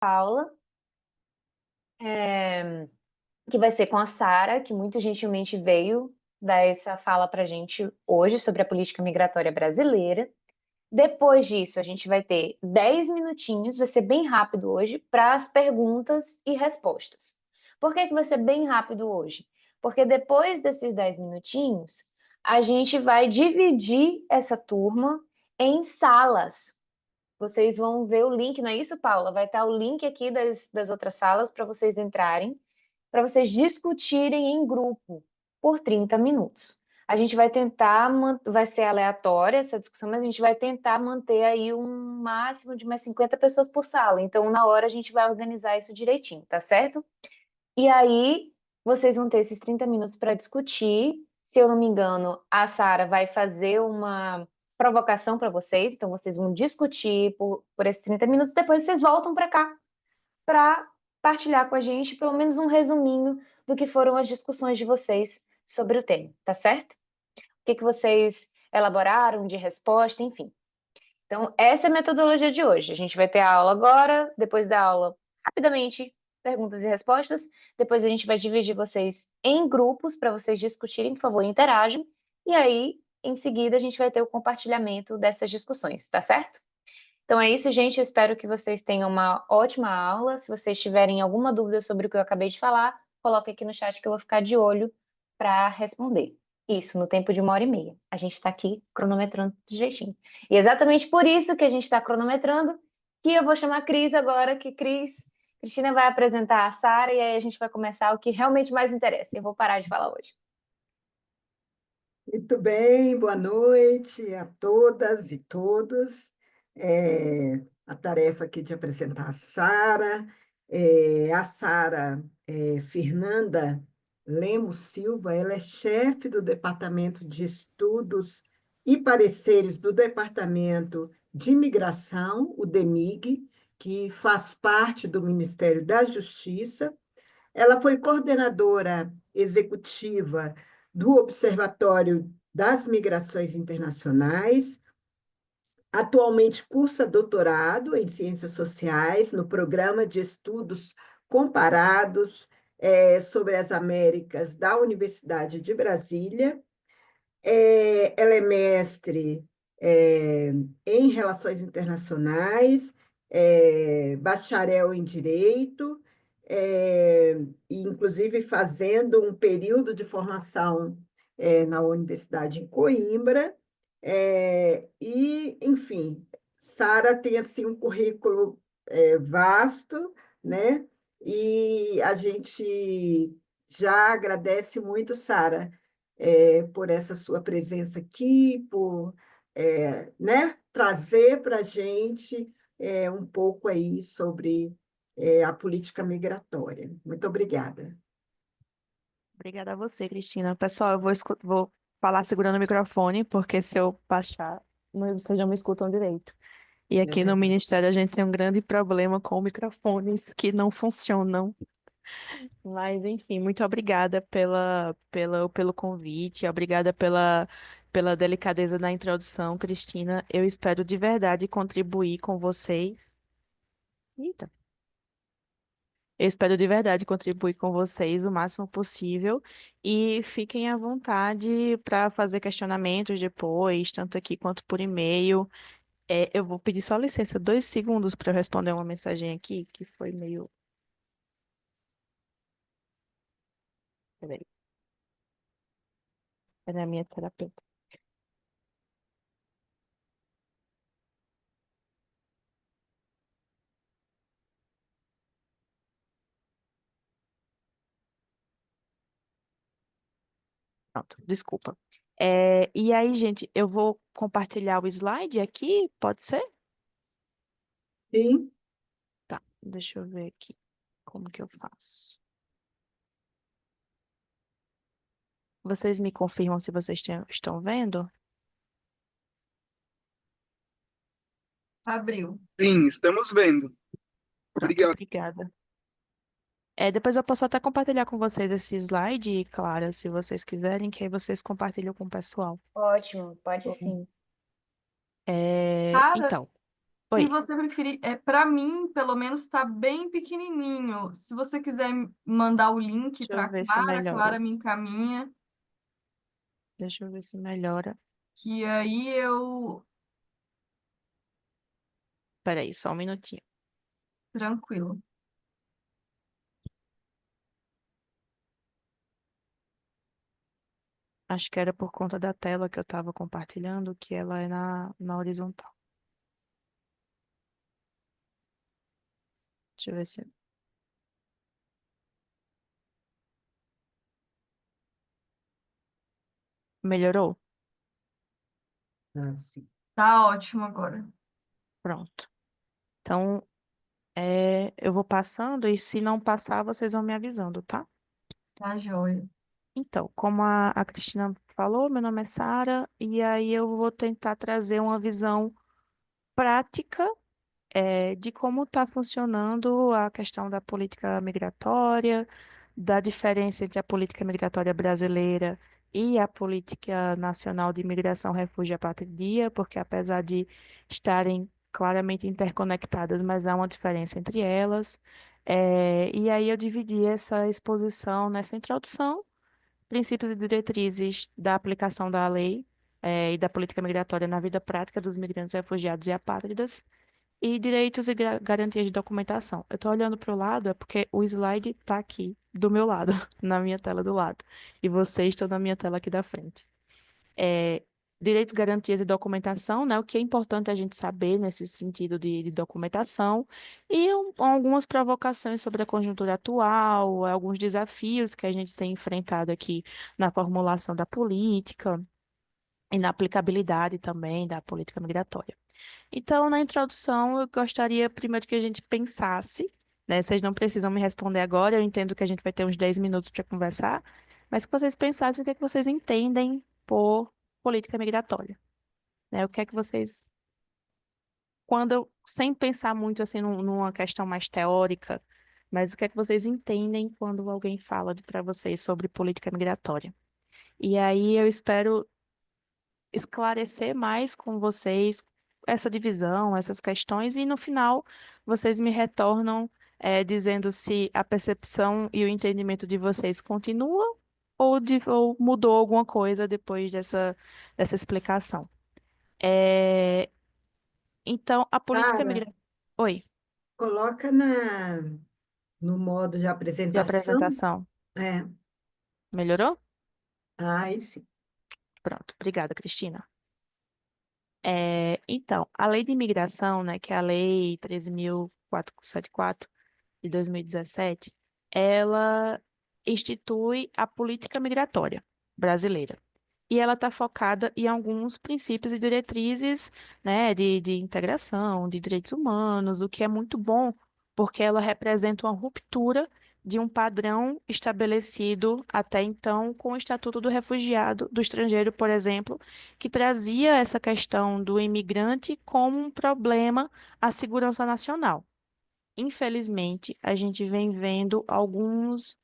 Aula, eh, que vai ser com a Sara, que muito gentilmente veio dar essa fala para a gente hoje sobre a política migratória brasileira. Depois disso, a gente vai ter 10 minutinhos, vai ser bem rápido hoje, para as perguntas e respostas. Por que que vai ser bem rápido hoje? Porque depois desses 10 minutinhos, a gente vai dividir essa turma em salas. Vocês vão ver o link, não é isso, Paula? Vai estar o link aqui das outras salas para vocês entrarem, para vocês discutirem em grupo por 30 minutos. A gente vai tentar, vai ser aleatória essa discussão, mas a gente vai tentar manter aí um máximo de mais 50 pessoas por sala. Então, na hora, a gente vai organizar isso direitinho, tá certo? E aí, vocês vão ter esses 30 minutos para discutir. Se eu não me engano, a Sara vai fazer uma provocação para vocês, então vocês vão discutir por esses 30 minutos, depois vocês voltam para cá para partilhar com a gente pelo menos um resuminho do que foram as discussões de vocês sobre o tema, tá certo? O que que vocês elaboraram de resposta, enfim. Então, essa é a metodologia de hoje. A gente vai ter a aula agora, depois da aula, rapidamente, perguntas e respostas. Depois a gente vai dividir vocês em grupos para vocês discutirem, por favor, interajam. E aí, em seguida, a gente vai ter o compartilhamento dessas discussões, tá certo? Então é isso, gente. Eu espero que vocês tenham uma ótima aula. Se vocês tiverem alguma dúvida sobre o que eu acabei de falar, coloque aqui no chat que eu vou ficar de olho para responder. Isso, no tempo de 1h30. A gente está aqui cronometrando desse jeitinho. E é exatamente por isso que a gente está cronometrando, que eu vou chamar a Cris agora, que Cristina vai apresentar a Sara e aí a gente vai começar o que realmente mais interessa. Eu vou parar de falar hoje. Muito bem, boa noite a todas e todos. A tarefa aqui de apresentar a Sara. A Sara Fernanda Lemos Silva, ela é chefe do Departamento de Estudos e Pareceres do Departamento de Imigração, o DEMIG, que faz parte do Ministério da Justiça. Ela foi coordenadora executiva do Observatório das Migrações Internacionais. Atualmente cursa doutorado em Ciências Sociais no Programa de Estudos Comparados sobre as Américas da Universidade de Brasília. Ela é mestre é, em Relações Internacionais, bacharel em Direito, e inclusive fazendo um período de formação na Universidade em Coimbra. Enfim, Sara tem assim, um currículo vasto, né? E a gente já agradece muito, Sara, por essa sua presença aqui, por né, trazer para a gente um pouco aí sobre a política migratória. Muito obrigada. Obrigada a você, Cristina. Pessoal, eu vou falar segurando o microfone, porque se eu baixar, vocês não me escutam direito. E É aqui no verdade. Ministério a gente tem um grande problema com microfones que não funcionam. Mas, enfim, muito obrigada pelo convite, obrigada pela delicadeza da introdução, Cristina. Eu espero de verdade contribuir com vocês. Eita. Eu espero de verdade contribuir com vocês o máximo possível e fiquem à vontade para fazer questionamentos depois, tanto aqui quanto por e-mail. Eu vou pedir só licença, 2 segundos para eu responder uma mensagem aqui que foi meio. Peraí, era a minha terapeuta. Pronto, desculpa. E aí, gente, eu vou compartilhar o slide aqui, pode ser? Sim, Tá, deixa eu ver aqui como que eu faço. Vocês me confirmam se vocês estão vendo? Abriu. Sim, estamos vendo. Pronto, Obrigado. obrigada. Depois eu posso até compartilhar com vocês esse slide, Clara, se vocês quiserem, que aí vocês compartilham com o pessoal. Ótimo, pode bom, sim. Então. Oi, Se você preferir, para mim, pelo menos, está bem pequenininho. Se você quiser mandar o link deixa para eu ver se a melhora. Clara me encaminha, Deixa eu ver se melhora. que aí eu. Peraí, só um minutinho. Tranquilo. Acho que era por conta da tela que eu estava compartilhando, que ela é na horizontal. Deixa eu ver se melhorou. Ah, sim. Tá ótimo agora. Pronto. Então, eu vou passando e se não passar, vocês vão me avisando, tá? Tá joia. Então, como a Cristina falou, meu nome é Sara, e aí eu vou tentar trazer uma visão prática de como está funcionando a questão da política migratória, da diferença entre a política migratória brasileira e a política nacional de imigração, refúgio e apatridia, porque apesar de estarem claramente interconectadas, mas há uma diferença entre elas. E aí eu dividi essa exposição nessa introdução, princípios e diretrizes da aplicação da lei, e da política migratória na vida prática dos migrantes, refugiados e apátridas e direitos e garantias de documentação. Eu estou olhando para o lado, é porque o slide está aqui, do meu lado, na minha tela do lado. E vocês estão na minha tela aqui da frente. É, direitos, garantias e documentação, né? O que é importante a gente saber nesse sentido de documentação. E algumas provocações sobre a conjuntura atual, alguns desafios que a gente tem enfrentado aqui na formulação da política e na aplicabilidade também da política migratória. Então, na introdução, eu gostaria primeiro que a gente pensasse, né? Vocês não precisam me responder agora, eu entendo que a gente vai ter uns 10 minutos para conversar, mas que vocês pensassem o que é que vocês entendem por política migratória, né? O que é que vocês, sem pensar muito assim numa questão mais teórica, mas o que é que vocês entendem quando alguém fala para vocês sobre política migratória? E aí eu espero esclarecer mais com vocês essa divisão, essas questões, e no final vocês me retornam dizendo se a percepção e o entendimento de vocês continua ou mudou alguma coisa depois dessa explicação. É, então, a política Sara, migratória. Oi, coloca no modo de de apresentação. apresentação. É, Melhorou? aí sim. Pronto, obrigada, Cristina. Então, a lei de imigração, né, que é a lei 13.474 de 2017, ela institui a política migratória brasileira. E ela está focada em alguns princípios e diretrizes, né, de integração, de direitos humanos, o que é muito bom, porque ela representa uma ruptura de um padrão estabelecido até então com o Estatuto do Refugiado, do Estrangeiro, por exemplo, que trazia essa questão do imigrante como um problema à segurança nacional. Infelizmente, a gente vem vendo alguns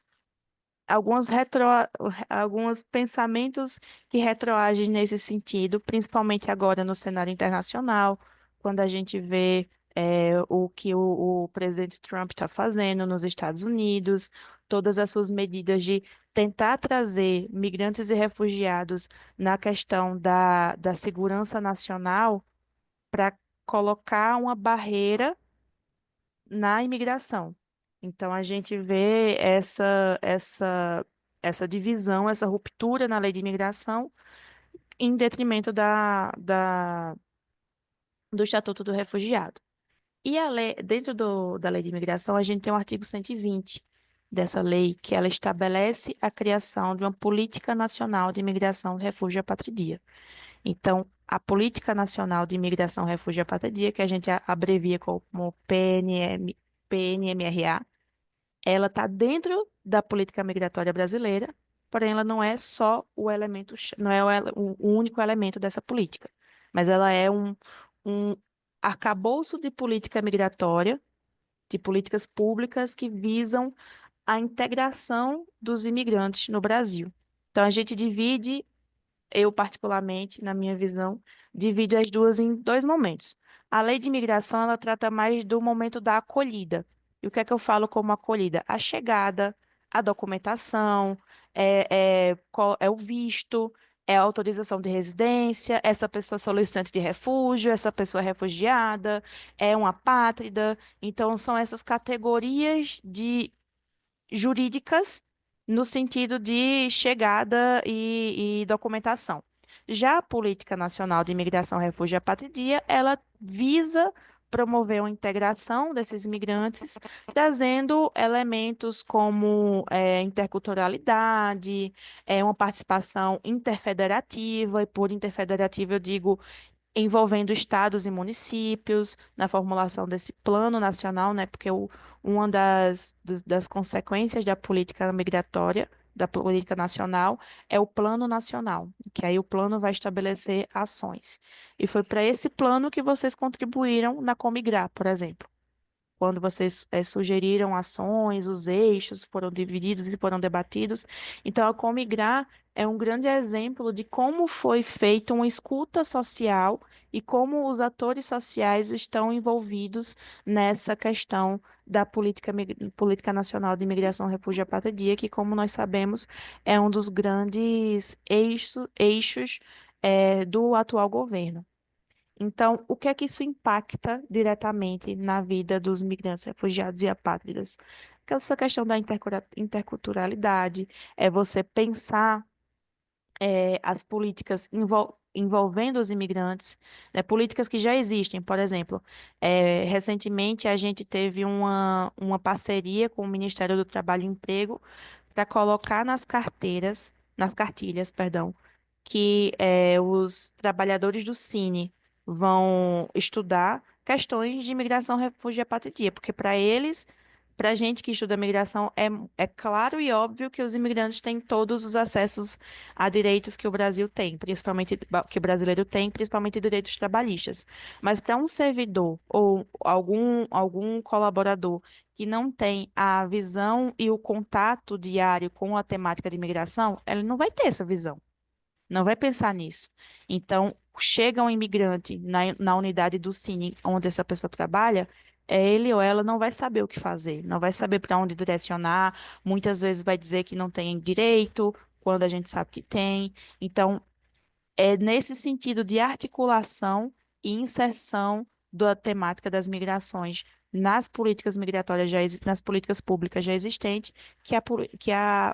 pensamentos que retroagem nesse sentido, principalmente agora no cenário internacional, quando a gente vê o que o presidente Trump está fazendo nos Estados Unidos, todas as suas medidas de tentar trazer migrantes e refugiados na questão da segurança nacional para colocar uma barreira na imigração. Então, a gente vê essa divisão, essa ruptura na lei de imigração em detrimento do Estatuto do Refugiado. E dentro da lei de imigração, a gente tem o artigo 120 dessa lei, que ela estabelece a criação de uma política nacional de imigração, refúgio e apatridia. Então, a Política Nacional de Imigração, Refúgio e Apatridia, que a gente abrevia como PNMRA, ela está dentro da política migratória brasileira, porém ela não é só o elemento, não é o único elemento dessa política, mas ela é um arcabouço de política migratória, de políticas públicas que visam a integração dos imigrantes no Brasil. Então, a gente divide eu particularmente, na minha visão, divido as duas em dois momentos. A lei de imigração, ela trata mais do momento da acolhida. E o que é que eu falo como acolhida? A chegada, a documentação, é o visto, é a autorização de residência, essa pessoa solicitante de refúgio, essa pessoa refugiada, é uma apátrida. Então, são essas categorias de jurídicas no sentido de chegada e documentação. Já a Política Nacional de Imigração, Refúgio e Apatridia, ela visa promover uma integração desses imigrantes, trazendo elementos como interculturalidade, uma participação interfederativa, e por interfederativa eu digo envolvendo estados e municípios na formulação desse plano nacional, né? Porque uma das consequências da política migratória, da política nacional, é o plano nacional, que aí o plano vai estabelecer ações. E foi para esse plano que vocês contribuíram na Comigrar, por exemplo, quando vocês sugeriram ações, os eixos foram divididos e foram debatidos. Então, a Comigrar é um grande exemplo de como foi feita uma escuta social e como os atores sociais estão envolvidos nessa questão da política nacional de imigração, refúgio e apatridia, que, como nós sabemos, é um dos grandes eixos, do atual governo. Então, o que é que isso impacta diretamente na vida dos migrantes, refugiados e apátridas? Essa questão da interculturalidade, é você pensar as políticas envolvendo os imigrantes, né, políticas que já existem. Por exemplo, recentemente a gente teve uma parceria com o Ministério do Trabalho e Emprego para colocar nas cartilhas, perdão, que os trabalhadores do Cine vão estudar questões de imigração, refúgio e apatridia, porque para eles, para a gente que estuda migração, é claro e óbvio que os imigrantes têm todos os acessos a direitos que o Brasil tem, principalmente que o brasileiro tem, principalmente direitos trabalhistas. Mas para um servidor ou algum colaborador que não tem a visão e o contato diário com a temática de imigração, ele não vai ter essa visão, não vai pensar nisso. Então, chega um imigrante na unidade do Cine, onde essa pessoa trabalha, ele ou ela não vai saber o que fazer, não vai saber para onde direcionar, muitas vezes vai dizer que não tem direito, quando a gente sabe que tem. Então, é nesse sentido de articulação e inserção da temática das migrações nas políticas migratórias, nas políticas públicas já existentes,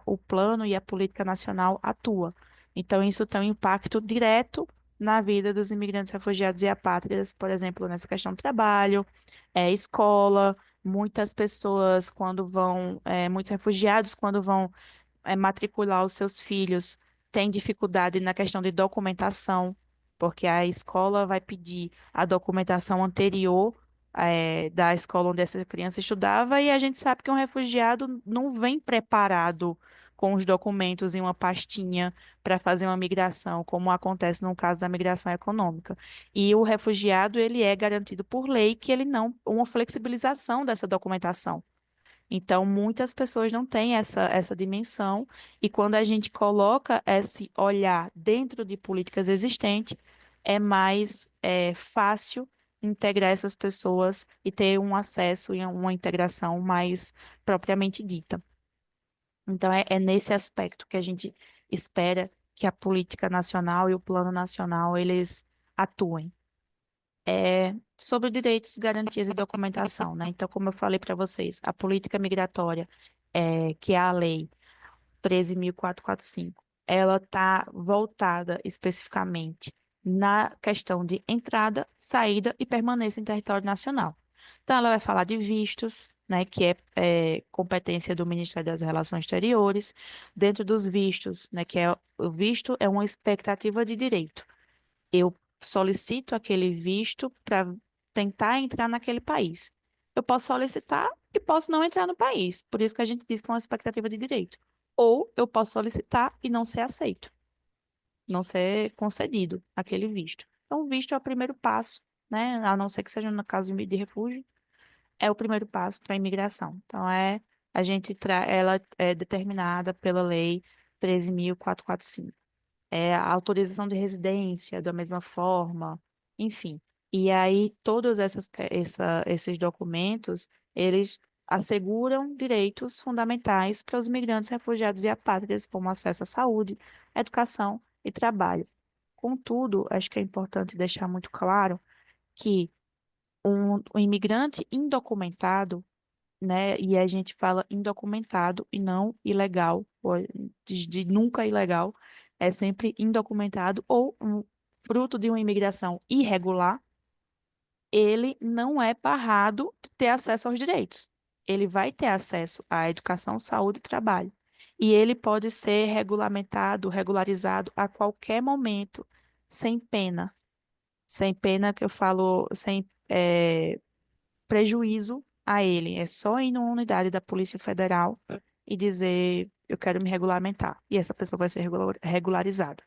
o plano e a política nacional atua. Então, isso tem um impacto direto na vida dos imigrantes, refugiados e apátridas, por exemplo, nessa questão do trabalho, escola, muitas pessoas quando vão, muitos refugiados quando vão matricular os seus filhos tem dificuldade na questão de documentação, porque a escola vai pedir a documentação anterior, da escola onde essa criança estudava, e a gente sabe que um refugiado não vem preparado com os documentos em uma pastinha para fazer uma migração, como acontece no caso da migração econômica. E o refugiado, ele é garantido por lei que ele não, uma flexibilização dessa documentação. Então, muitas pessoas não têm essa dimensão, e quando a gente coloca esse olhar dentro de políticas existentes, é mais fácil integrar essas pessoas e ter um acesso e uma integração mais propriamente dita. Então, é nesse aspecto que a gente espera que a política nacional e o plano nacional, eles atuem. Sobre direitos, garantias e documentação, né? Então, como eu falei para vocês, a política migratória, que é a lei 13.445, ela está voltada especificamente na questão de entrada, saída e permanência em território nacional. Então, ela vai falar de vistos, né, que é competência do Ministério das Relações Exteriores. Dentro dos vistos, né, o visto é uma expectativa de direito. Eu solicito aquele visto para tentar entrar naquele país. Eu posso solicitar e posso não entrar no país. Por isso que a gente diz que é uma expectativa de direito. Ou eu posso solicitar e não ser aceito, não ser concedido aquele visto. Então, o visto é o primeiro passo, né? A não ser que seja no caso de refúgio, é o primeiro passo para a imigração. Então, ela é determinada pela lei 13.445. a autorização de residência da mesma forma, enfim. E aí, todos esses documentos, eles asseguram direitos fundamentais para os migrantes, refugiados e apátridas, como acesso à saúde, educação e trabalho. Contudo, acho que é importante deixar muito claro que um imigrante indocumentado, né, e a gente fala indocumentado e não ilegal, ou de nunca ilegal, é sempre indocumentado ou fruto de uma imigração irregular, ele não é barrado de ter acesso aos direitos. Ele vai ter acesso à educação, saúde e trabalho. E ele pode ser regulamentado, regularizado a qualquer momento, sem pena. Sem pena que eu falo, sem prejuízo a ele. É só ir numa unidade da Polícia Federal e dizer, eu quero me regulamentar. E essa pessoa vai ser regularizada.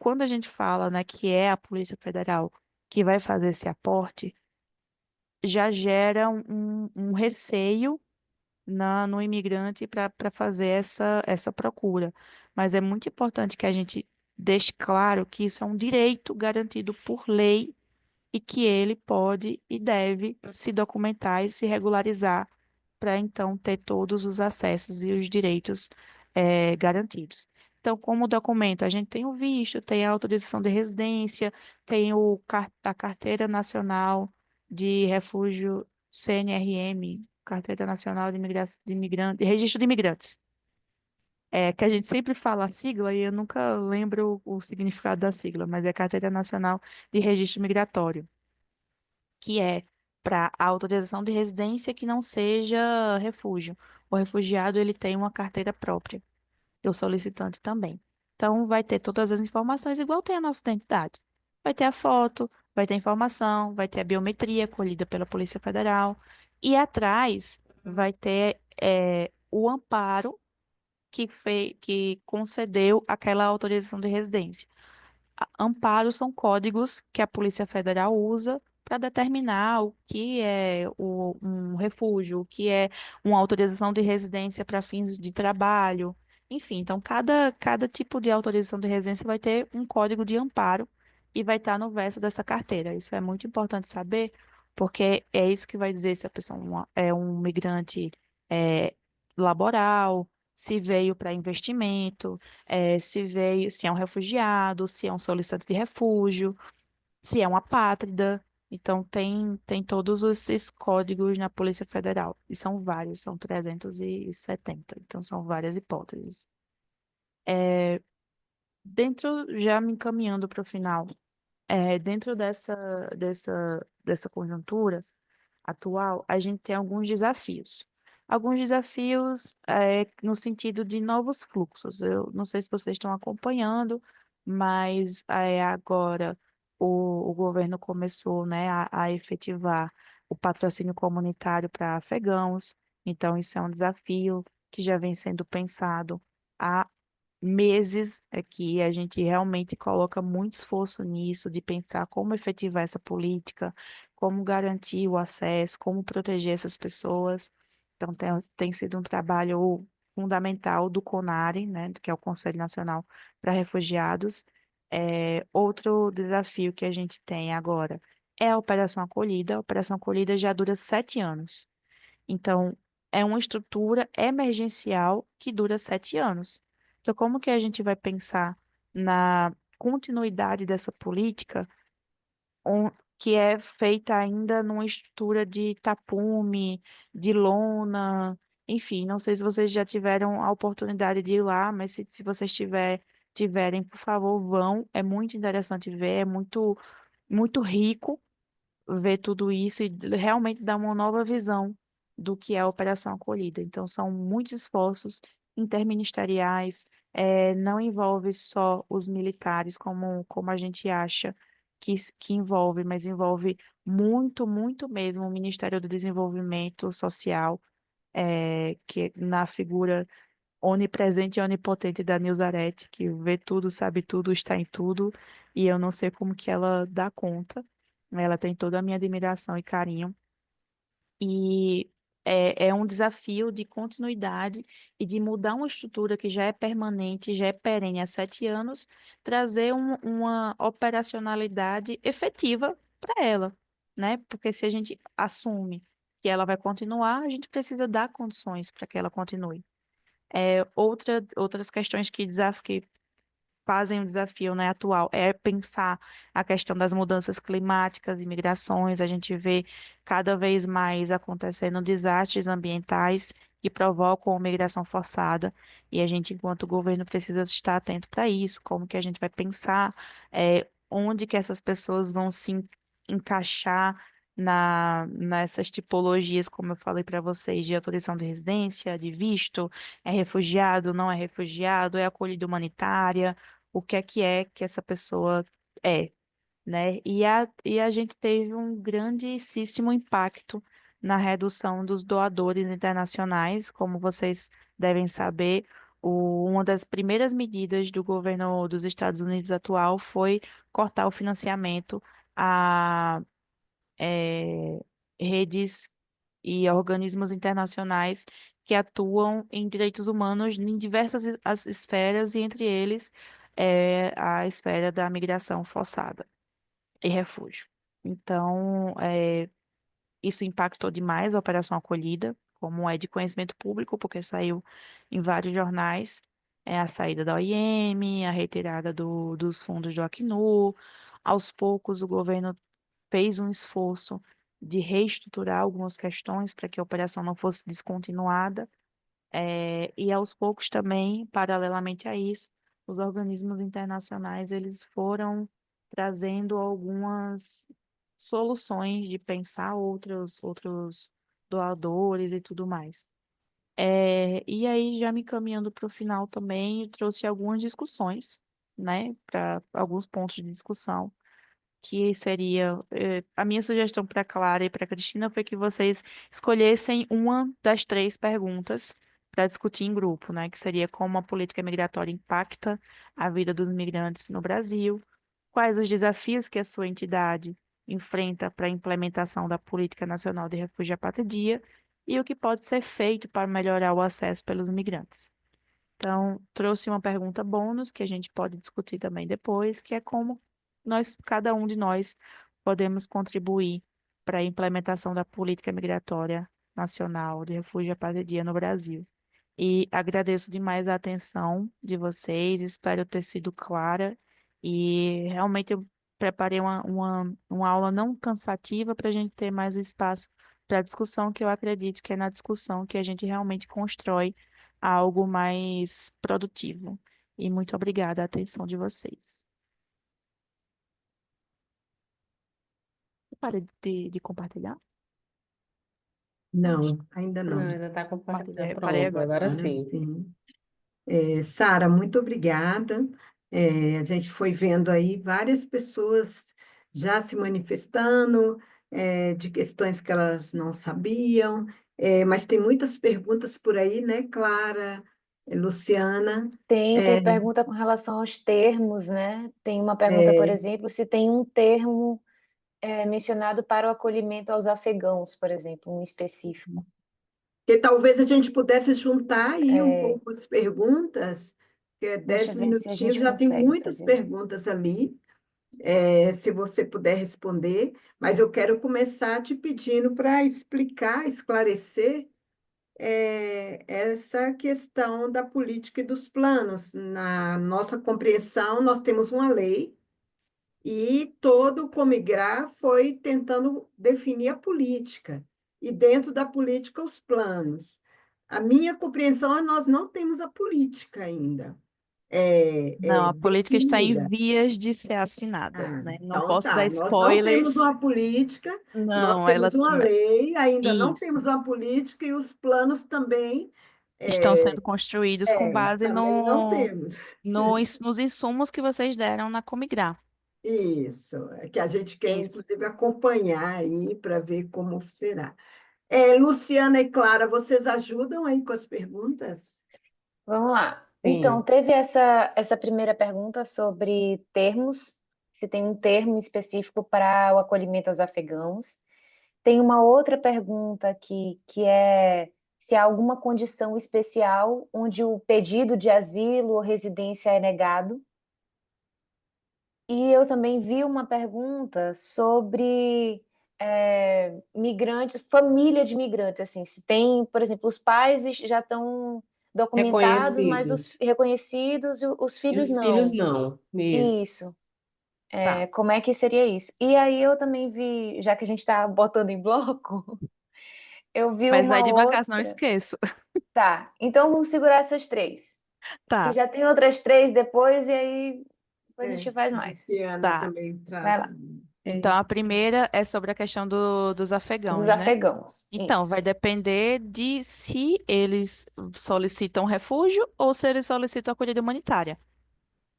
Quando a gente fala, né, que é a Polícia Federal que vai fazer esse aporte, já gera um receio no imigrante para fazer essa procura. Mas é muito importante que a gente deixe claro que isso é um direito garantido por lei e que ele pode e deve se documentar e se regularizar para então ter todos os acessos e os direitos garantidos. Então, como documento, a gente tem o visto, tem a autorização de residência, tem a Carteira Nacional de Refúgio CNRM, Carteira Nacional de Imigrante, Registro de Imigrantes. Que a gente sempre fala a sigla e eu nunca lembro o significado da sigla, mas é Carteira Nacional de Registro Migratório, que é para a autorização de residência que não seja refúgio. O refugiado ele tem uma carteira própria, e o solicitante também. Então, vai ter todas as informações, igual tem a nossa identidade. Vai ter a foto, vai ter a informação, vai ter a biometria colhida pela Polícia Federal, e atrás vai ter o amparo que concedeu aquela autorização de residência. Amparos são códigos que a Polícia Federal usa para determinar o que é um refúgio, o que é uma autorização de residência para fins de trabalho. Enfim, então cada tipo de autorização de residência vai ter um código de amparo e vai estar no verso dessa carteira. Isso é muito importante saber, porque é isso que vai dizer se a pessoa é um migrante é, laboral, se veio para investimento, se é um refugiado, se é um solicitante de refúgio, se é uma apátrida. Então, tem todos esses códigos na Polícia Federal. E são vários, são 370. Então, são várias hipóteses. Já me encaminhando para o final, dentro dessa conjuntura atual, a gente tem alguns desafios. Alguns desafios no sentido de novos fluxos. Eu não sei se vocês estão acompanhando, mas agora o governo começou, né, a efetivar o patrocínio comunitário para afegãos. Então, isso é um desafio que já vem sendo pensado há meses aqui. A gente realmente coloca muito esforço nisso, de pensar como efetivar essa política, como garantir o acesso, como proteger essas pessoas. Então, tem sido um trabalho fundamental do CONARE, né, que é o Conselho Nacional para Refugiados. Outro desafio que a gente tem agora é a Operação Acolhida. A Operação Acolhida já dura 7 anos. Então, é uma estrutura emergencial que dura 7 anos. Então, como que a gente vai pensar na continuidade dessa política, que é feita ainda numa estrutura de tapume, de lona, enfim, não sei se vocês já tiveram a oportunidade de ir lá, mas se vocês tiverem, por favor, vão. É muito interessante ver, é muito rico ver tudo isso e realmente dar uma nova visão do que é a Operação Acolhida. Então, são muitos esforços interministeriais, não envolve só os militares, como a gente acha que envolve, mas envolve muito, muito mesmo o Ministério do Desenvolvimento Social, que na figura onipresente e onipotente da Nilzarete, que vê tudo, sabe tudo, está em tudo, e eu não sei como que ela dá conta. Ela tem toda a minha admiração e carinho. E é um desafio de continuidade e de mudar uma estrutura que já é permanente, já é perene há 7 anos, trazer uma operacionalidade efetiva para ela, né? Porque se a gente assume que ela vai continuar, a gente precisa dar condições para que ela continue. Outras questões que fazem o desafio, né, atual é pensar a questão das mudanças climáticas e migrações. A gente vê cada vez mais acontecendo desastres ambientais que provocam migração forçada, e a gente, enquanto governo, precisa estar atento para isso, como que a gente vai pensar, onde que essas pessoas vão se encaixar nessas tipologias, como eu falei para vocês, de autorização de residência, de visto, é refugiado, não é refugiado, é acolhida humanitária, o que é que essa pessoa é, né? E a gente teve um grandíssimo impacto na redução dos doadores internacionais, como vocês devem saber. Uma das primeiras medidas do governo dos Estados Unidos atual foi cortar o financiamento a redes e organismos internacionais que atuam em direitos humanos em diversas as esferas, e entre eles a esfera da migração forçada e refúgio. Então, isso impactou demais a Operação Acolhida, como é de conhecimento público, porque saiu em vários jornais, a saída da OIM, a retirada dos fundos do Acnur. Aos poucos, o governo fez um esforço de reestruturar algumas questões para que a operação não fosse descontinuada, e aos poucos também, paralelamente a isso, os organismos internacionais eles foram trazendo algumas soluções de pensar outros doadores e tudo mais. E aí, já me caminhando para o final também, eu trouxe algumas discussões, né, para alguns pontos de discussão que seria a minha sugestão para a Clara e para a Cristina foi que vocês escolhessem uma das 3 perguntas para discutir em grupo, né? Que seria como a política migratória impacta a vida dos migrantes no Brasil, quais os desafios que a sua entidade enfrenta para a implementação da Política Nacional de Refúgio e Apatridia e o que pode ser feito para melhorar o acesso pelos migrantes. Então, trouxe uma pergunta bônus que a gente pode discutir também depois, que é como cada um de nós, podemos contribuir para a implementação da política migratória nacional de refúgio e apatridia no Brasil. E agradeço demais a atenção de vocês, espero ter sido clara e realmente eu preparei uma aula não cansativa para a gente ter mais espaço para discussão, que eu acredito que é na discussão que a gente realmente constrói algo mais produtivo. E muito obrigada a atenção de vocês. Para de compartilhar? Não, ainda Não, não. ainda está compartilhando. Parei Pronto, agora. agora Agora sim. sim. Sara, muito obrigada. A gente foi vendo aí várias pessoas já se manifestando, de questões que elas não sabiam, mas tem muitas perguntas por aí, né, Clara, Luciana? Tem É, pergunta com relação aos termos, né? Tem uma pergunta, por é, exemplo, se tem um termo mencionado para o acolhimento aos afegãos, por exemplo, um específico. que talvez a gente pudesse juntar aí um É, pouco as perguntas, que é deixa 10 eu ver se a minutinhos, gente já tem consegue muitas fazer isso. perguntas ali. Se você puder responder, mas eu quero começar te pedindo para explicar, esclarecer, essa questão da política e dos planos. Na nossa compreensão, nós temos uma lei e todo o Comigrá foi tentando definir a política, e dentro da política, os planos. A minha compreensão é que nós não temos a política ainda Não, a política está em definida. vias de ser assinada, Ah, né? Não então posso dar tá. Nós não temos spoilers. uma política, nós Não, temos uma lei, ainda não isso. temos uma política e os planos também, Estão é, sendo construídos com base também não temos. nos insumos que vocês deram na Comigrá. Isso, é que a gente quer, Isso. inclusive, acompanhar aí para ver como será. Luciana e Clara, vocês ajudam aí com as perguntas? Vamos lá. Então, Sim. teve essa primeira pergunta sobre termos, se tem um termo específico para o acolhimento aos afegãos. tem uma outra pergunta aqui, que é se há alguma condição especial onde o pedido de asilo ou residência é negado. E eu também vi uma pergunta sobre migrantes, família de migrantes, assim, se tem, por exemplo, os pais já estão documentados, mas os Reconhecidos. reconhecidos e os E filhos os filhos não. não. Isso. Isso. Tá. Como é que seria isso? E aí eu também vi, já que a gente está botando em bloco, eu vi Mas vai uma devagar, senão eu outra. esqueço. Tá, então vamos segurar essas três. Que Tá, já tem outras três depois, e aí depois a É, gente faz mais. Luciana tá. também Vai traz. lá. Então, a primeira é sobre a questão dos Dos afegãos, né? afegãos. Então, Isso. vai depender de se eles solicitam refúgio ou se eles solicitam acolhida humanitária.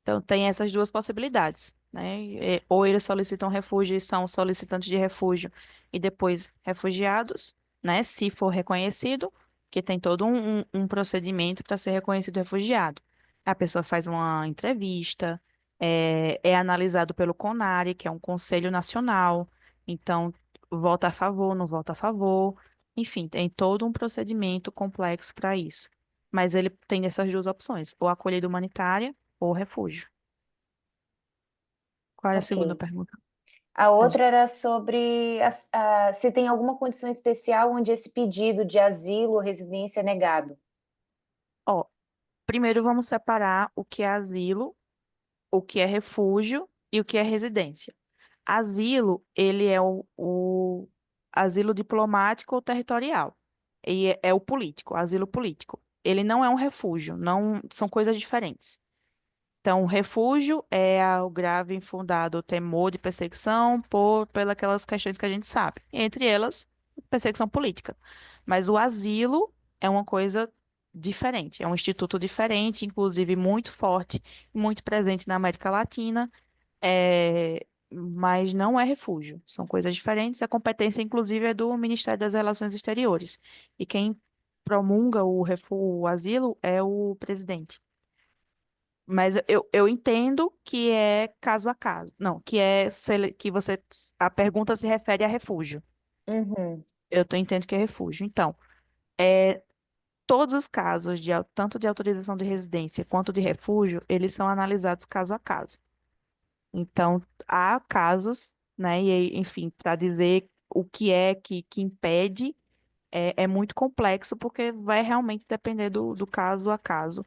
Então, tem essas duas possibilidades, né? Ou eles solicitam refúgio e são solicitantes de refúgio e depois refugiados, né? Se for reconhecido, que tem todo um procedimento para ser reconhecido refugiado. A pessoa faz uma entrevista, é analisado pelo CONARE, que é um Conselho Nacional, então vota a favor, não vota a favor, enfim, tem todo um procedimento complexo para isso. Mas ele tem essas duas opções, ou acolhida humanitária ou refúgio. Qual é a segunda Ok. pergunta? A outra era sobre se tem alguma condição especial onde esse pedido de asilo ou residência é negado. Ó, primeiro vamos separar o que é asilo, o que é refúgio e o que é residência. Asilo, ele é o asilo diplomático ou territorial. E é o político, asilo político. Ele não é um refúgio, não são coisas diferentes. Então, refúgio é o grave e infundado temor de perseguição pelas questões que a gente sabe, entre elas, perseguição política. Mas o asilo é uma coisa diferente, é um instituto diferente, inclusive muito forte, muito presente na América Latina, mas não é refúgio, são coisas diferentes. A competência, inclusive, é do Ministério das Relações Exteriores. E quem promulga o asilo é o presidente. Mas eu entendo que é caso a caso. Não, que você. A pergunta se refere a refúgio. Uhum. Entendo que é refúgio. Então, todos os casos, tanto de autorização de residência quanto de refúgio, eles são analisados caso a caso. Então, há casos, né? E, aí, enfim, para dizer o que é que impede é muito complexo porque vai realmente depender do caso a caso.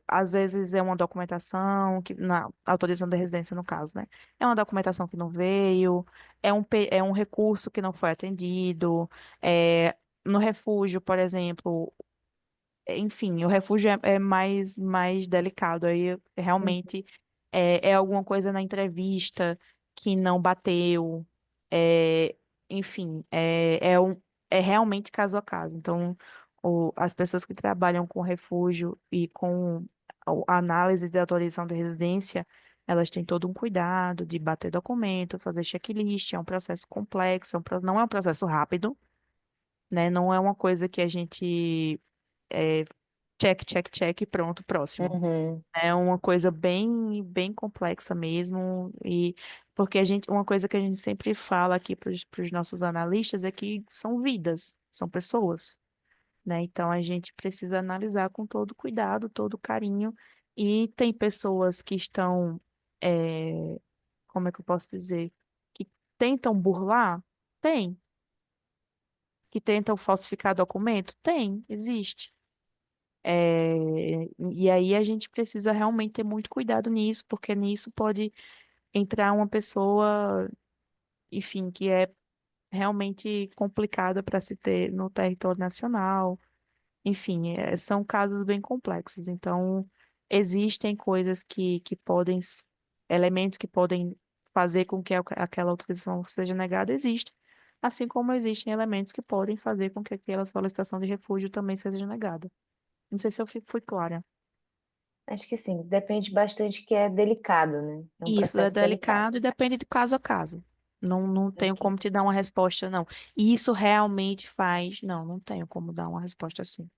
Às vezes é uma documentação, na autorização da residência, no caso, né? É uma documentação que não veio, é um recurso que não foi atendido. No refúgio, por exemplo, enfim, o refúgio é mais delicado. Aí realmente é alguma coisa na entrevista que não bateu. é, Enfim, é realmente caso a caso. Então, as pessoas que trabalham com refúgio e com a análise de autorização de residência, elas têm todo um cuidado de bater documento, fazer checklist. É um processo complexo, não é um processo rápido, né? Não é uma coisa que a gente é, check, check, check, pronto, próximo. Uhum. É uma coisa bem, bem complexa mesmo, e porque uma coisa que a gente sempre fala aqui para os nossos analistas é que são vidas, são pessoas, né? Então a gente precisa analisar com todo cuidado, todo carinho, e tem pessoas que estão, como é que eu posso dizer, que tentam burlar? Tem. Que tentam falsificar documento? Tem, existe. E aí a gente precisa realmente ter muito cuidado nisso, porque nisso pode entrar uma pessoa, enfim, que é realmente complicada para se ter no território nacional. Enfim, são casos bem complexos. Então, existem coisas que podem, elementos que podem fazer com que aquela autorização seja negada, existe. Assim como existem elementos que podem fazer com que aquela solicitação de refúgio também seja negada. Não sei se eu fui clara. Acho que sim, depende bastante que é delicado, né? É um Isso é processo delicado. delicado e depende de caso a caso. Não tenho Ok. como te dar uma resposta, não. E isso realmente faz. Não tenho como dar uma resposta assim.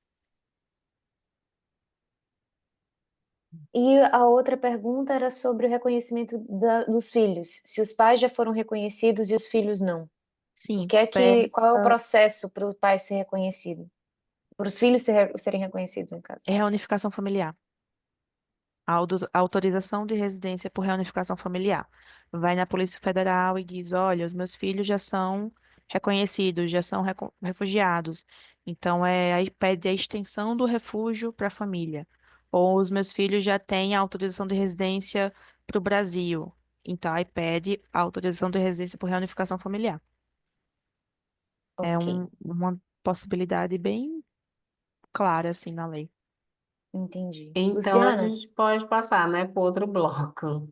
E a outra pergunta era sobre o reconhecimento dos filhos, se os pais já foram reconhecidos e os filhos não. Sim, Qual é o peça processo para o pai ser reconhecido? Para os filhos serem reconhecidos, no caso. reunificação familiar. Autorização de residência por reunificação familiar. Vai na Polícia Federal e diz: olha, os meus filhos já são reconhecidos, já são refugiados. Então, aí pede a extensão do refúgio para a família. Ou os meus filhos já têm a autorização de residência para o Brasil. Então, aí pede a autorização de residência por reunificação familiar. É Ok, uma possibilidade bem clara, assim, na lei. entendi. Então a Luciano, gente pode passar, né, para outro bloco.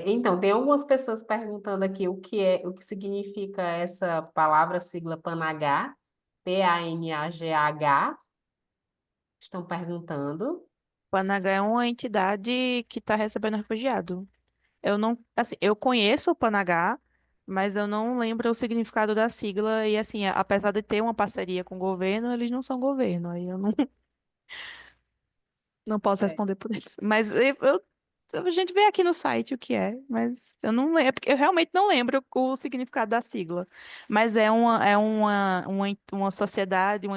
Então, tem algumas pessoas perguntando aqui o que significa essa palavra sigla PANAGA, PANAGH, estão perguntando. Panaga é uma entidade que está recebendo refugiado. Eu não, assim, eu conheço o Panagá, mas eu não lembro o significado da sigla e assim, apesar de ter uma parceria com o governo, eles não são governo, aí eu não, não posso Certo. responder por eles. Mas a gente vê aqui no site o que é, mas eu não lembro, porque eu realmente não lembro o significado da sigla. Mas uma sociedade,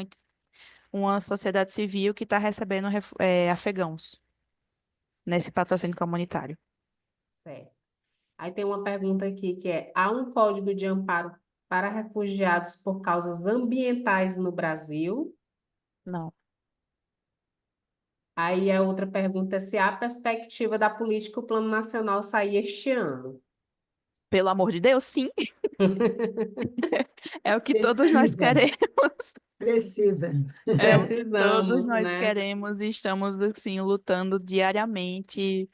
uma sociedade civil que está recebendo afegãos nesse patrocínio comunitário. Certo. Aí tem uma pergunta aqui que é: há um código de amparo para refugiados por causas ambientais no Brasil? Não. Aí a outra pergunta é se há perspectiva da política o Plano Nacional sair este ano. Pelo amor de Deus, sim. É o que todos nós Precisa, queremos. precisa. É o que todos Precisamos, nós né? queremos e estamos, assim, lutando diariamente.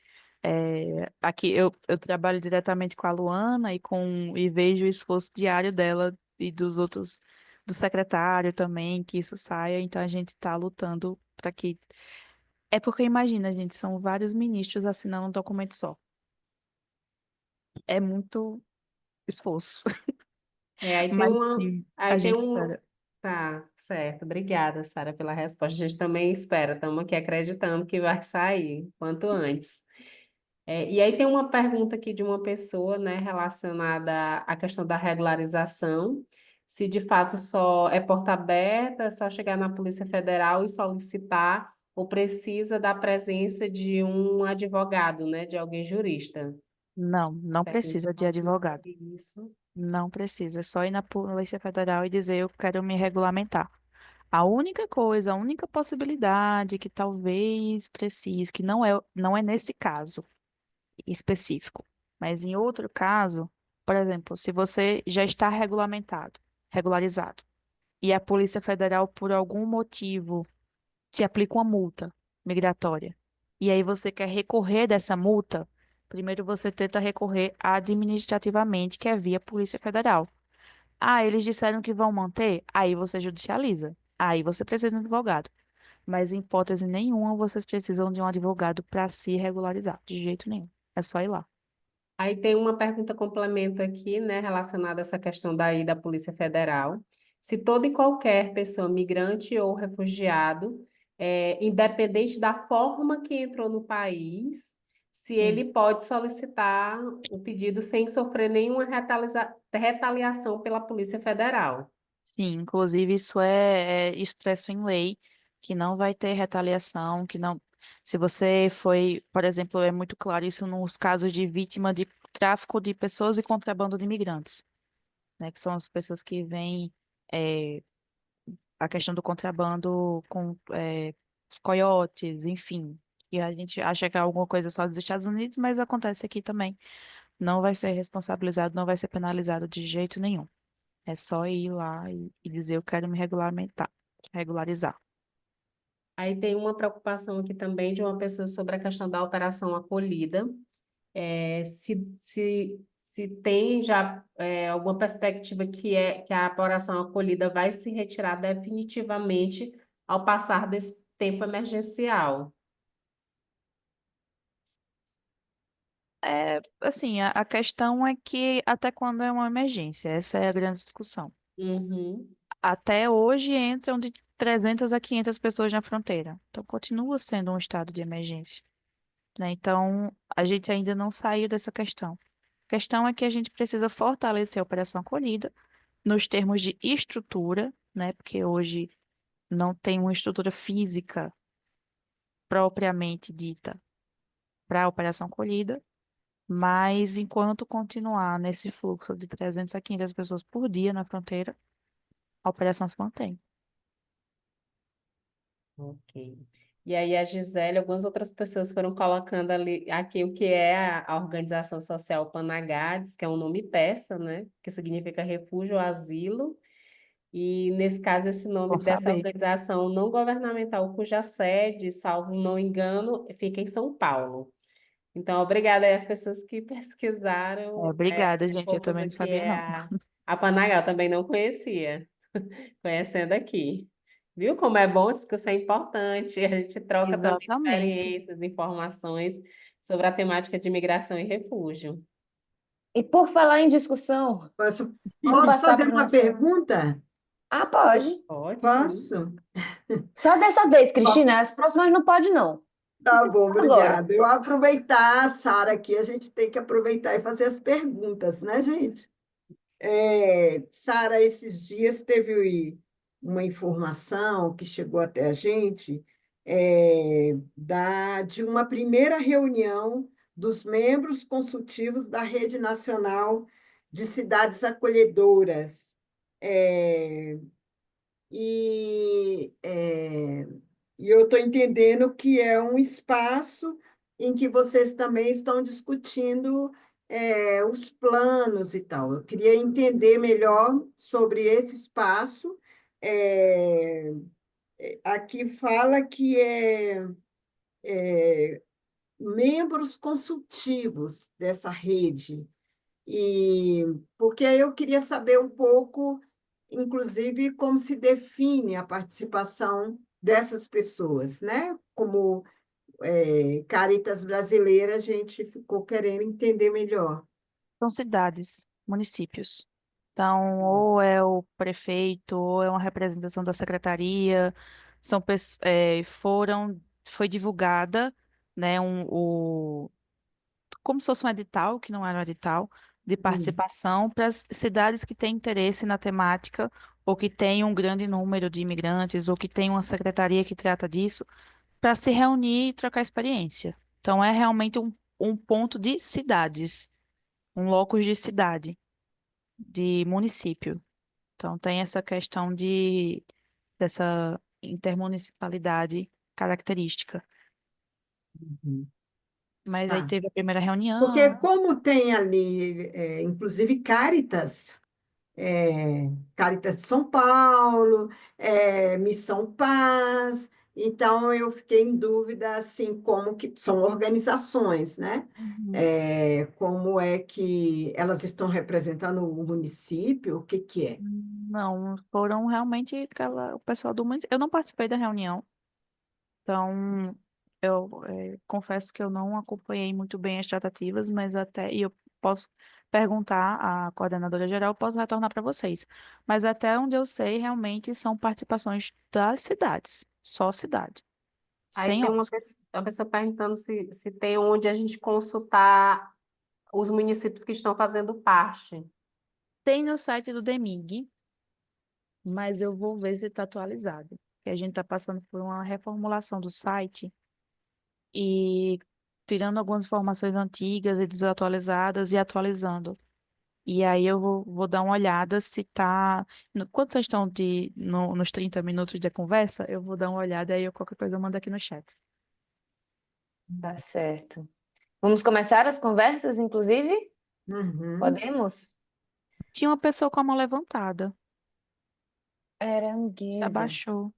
Aqui eu trabalho diretamente com a Luana e vejo o esforço diário dela e dos outros, do secretário também, que isso saia. Então a gente está lutando para que. É porque imagina, gente, são vários ministros assinando um documento só. É muito esforço. Aí tem Mas uma, sim, a aí tem gente um, espera. tá, certo. Obrigada, Sara, pela resposta. A gente também espera, estamos aqui acreditando que vai sair quanto antes. E aí tem uma pergunta aqui de uma pessoa, né, relacionada à questão da regularização, se de fato só é porta aberta, é só chegar na Polícia Federal e solicitar, ou precisa da presença de um advogado, né, de alguém jurista. Não, não Pergunta precisa de um pouquinho advogado. sobre isso. Não precisa. É só ir na Polícia Federal e dizer eu quero me regulamentar. A única coisa, a única possibilidade que talvez precise, que não é nesse caso específico, mas em outro caso, por exemplo, se você já está regularizado, e a Polícia Federal, por algum motivo, te aplica uma multa migratória, e aí você quer recorrer dessa multa, primeiro você tenta recorrer administrativamente, que é via Polícia Federal. Ah, eles disseram que vão manter? Aí você judicializa. Aí você precisa de um advogado. Mas em hipótese nenhuma vocês precisam de um advogado para se regularizar. De jeito nenhum. É só ir lá. Aí tem uma pergunta complemento aqui, né, relacionada a essa questão daí da Polícia Federal. Se toda e qualquer pessoa, migrante ou refugiado, independente da forma que entrou no país, se Sim. ele pode solicitar o pedido sem sofrer nenhuma retaliação pela Polícia Federal. Sim, inclusive isso é expresso em lei, que não vai ter retaliação, que não. Se você foi, por exemplo, é muito claro isso nos casos de vítima de tráfico de pessoas e contrabando de imigrantes, né? Que são as pessoas que vêm. é, a questão do contrabando com os coiotes, enfim. E a gente acha que é alguma coisa só dos Estados Unidos, mas acontece aqui também. Não vai ser responsabilizado, não vai ser penalizado de jeito nenhum. É só ir lá e dizer eu quero me regulamentar, regularizar. Aí tem uma preocupação aqui também de uma pessoa sobre a questão da operação acolhida. Se tem já alguma perspectiva que a população acolhida vai se retirar definitivamente ao passar desse tempo emergencial. Assim, a questão é que até quando é uma emergência? Essa é a grande discussão. Uhum. Até hoje entram de 300 a 500 pessoas na fronteira. Então, continua sendo um estado de emergência, né? Então, a gente ainda não saiu dessa questão. A questão é que a gente precisa fortalecer a operação acolhida nos termos de estrutura, né? Porque hoje não tem uma estrutura física propriamente dita para a Operação Acolhida, mas enquanto continuar nesse fluxo de 300 a 500 pessoas por dia na fronteira, a operação se mantém. Ok. E aí a Gisele, algumas outras pessoas foram colocando ali aqui o que é a Organização Social Panagades, que é um nome persa, né? Que significa refúgio ou asilo. E nesse caso, esse nome Bom dessa saber. organização não governamental, cuja sede, salvo não engano, fica em São Paulo. Então, obrigada aí às pessoas que pesquisaram Obrigada, um gente. Eu pouco também do não que sabia, é não. a Panagal, também não conhecia, conhecendo aqui. Viu como é bom? Discussão é importante, a gente troca também Exatamente. experiências, informações sobre a temática de imigração e refúgio. E por falar em discussão, Posso, vamos posso passar fazer para o uma nosso. pergunta? Ah, pode. Pode, sim. Posso? Só dessa vez, Cristina. As próximas não pode, não. Tá bom, Agora. obrigada. Eu aproveitar, Sara, aqui, a gente tem que aproveitar e fazer as perguntas, né, gente? Sara, esses dias teve uma informação que chegou até a gente de uma primeira reunião dos membros consultivos da Rede Nacional de Cidades Acolhedoras. É, e, é, e eu estou entendendo que é um espaço em que vocês também estão discutindo os planos e tal. Eu queria entender melhor sobre esse espaço. É, Aqui fala que membros consultivos dessa rede. E porque eu queria saber um pouco, inclusive, como se define a participação dessas pessoas, né? Como Caritas Brasileira, a gente ficou querendo entender melhor. São cidades, municípios. Então, ou é o prefeito, ou é uma representação da secretaria. Foi divulgada, né, como se fosse um edital, que não era um edital, de Hum, participação para as cidades que têm interesse na temática, ou que têm um grande número de imigrantes, ou que têm uma secretaria que trata disso, para se reunir e trocar experiência. Então, é realmente um ponto de cidades, um locus de cidade, de município. Então, tem essa questão dessa intermunicipalidade característica. uhum. Mas aí Tá. teve a primeira Porque reunião. como tem ali, inclusive Caritas, Caritas de São Paulo, Missão Paz. Então, eu fiquei em dúvida, assim, como que são organizações, né? Uhum. Como é que elas estão representando o município? O que que é? Não, foram realmente o pessoal do município. Eu não participei da reunião, então eu confesso que eu não acompanhei muito bem as tratativas, e eu posso perguntar à coordenadora geral, posso retornar para vocês. Mas até onde eu sei, realmente são participações das cidades, só cidade, Aí sem tem ONG. uma pessoa perguntando se tem onde a gente consultar os municípios que estão fazendo parte. Tem no site do DEMIG, mas eu vou ver se está atualizado. Porque a gente está passando por uma reformulação do site e tirando algumas informações antigas e desatualizadas e atualizando. E aí eu vou dar uma olhada se tá. Quando vocês estão nos 30 minutos de conversa, eu vou dar uma olhada e aí qualquer coisa eu mando aqui no chat. Tá certo. Vamos começar as conversas, inclusive? Uhum. Podemos? Tinha uma pessoa com a mão levantada, se Aranguesa. abaixou.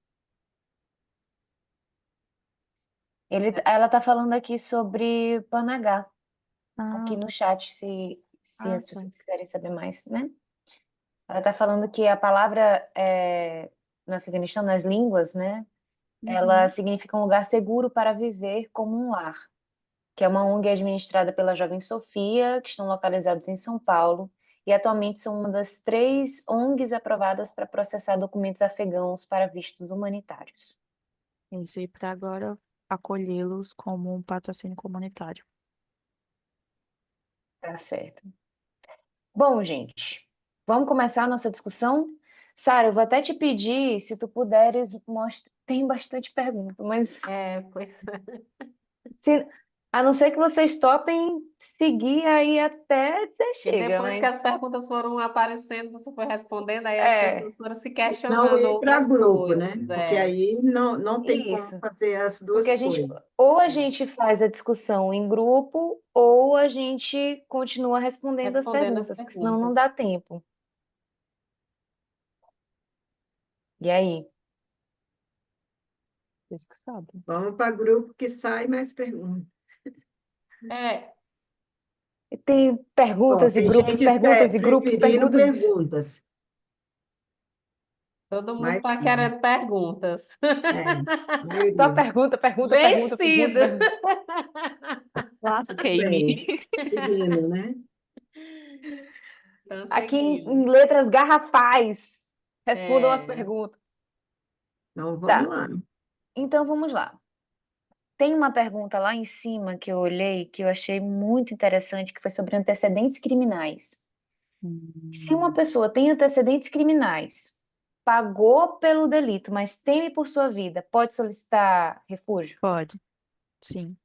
Ela está falando aqui sobre Panagá, aqui Ah, no chat, se ah, as tá. pessoas quiserem saber mais, né? Ela está falando que a palavra no Afeganistão, nas línguas, né? Ela Uhum. significa um lugar seguro para viver como um lar, que é uma ONG administrada pela Jovem Sofia, que estão localizados em São Paulo, e atualmente são uma das 3 ONGs aprovadas para processar documentos afegãos para vistos humanitários. Isso, e para agora acolhê-los como um patrocínio comunitário. Tá certo. Bom, gente. Vamos começar a nossa discussão? Sara, eu vou até te pedir, se tu puderes mostrar. Tem bastante pergunta, mas Pois se- a não ser que vocês topem seguir aí até dizer E chega, depois que as mas perguntas foram aparecendo, você foi respondendo, aí as é pessoas foram se Não questionando ir para outras grupo, né? coisas. Porque aí não tem como isso. fazer as Porque duas coisas. ou a gente faz a discussão em grupo, ou a gente continua respondendo as Respondendo as perguntas, porque senão não dá perguntas. tempo. E aí? Vocês que sabem. Vamos para grupo que sai mais perguntas. É, Tem Ó, perguntas e tem grupos, gente perguntas e grupos, preferindo perguntas. perguntas, todo mundo mas está querendo perguntas. Só maioria. pergunta, pergunta, pergunta, pergunta, Vencido! pergunta. Tudo Lasquei-me. bem, seguindo, né? Então, Aqui seguindo. em letras garrafais. Respondam as É, perguntas. Então, vamos Tá, lá. então vamos lá. Tem uma pergunta lá em cima que eu olhei, que eu achei muito interessante, que foi sobre antecedentes criminais. Se uma pessoa tem antecedentes criminais, pagou pelo delito, mas teme por sua vida, pode solicitar refúgio? Pode, sim.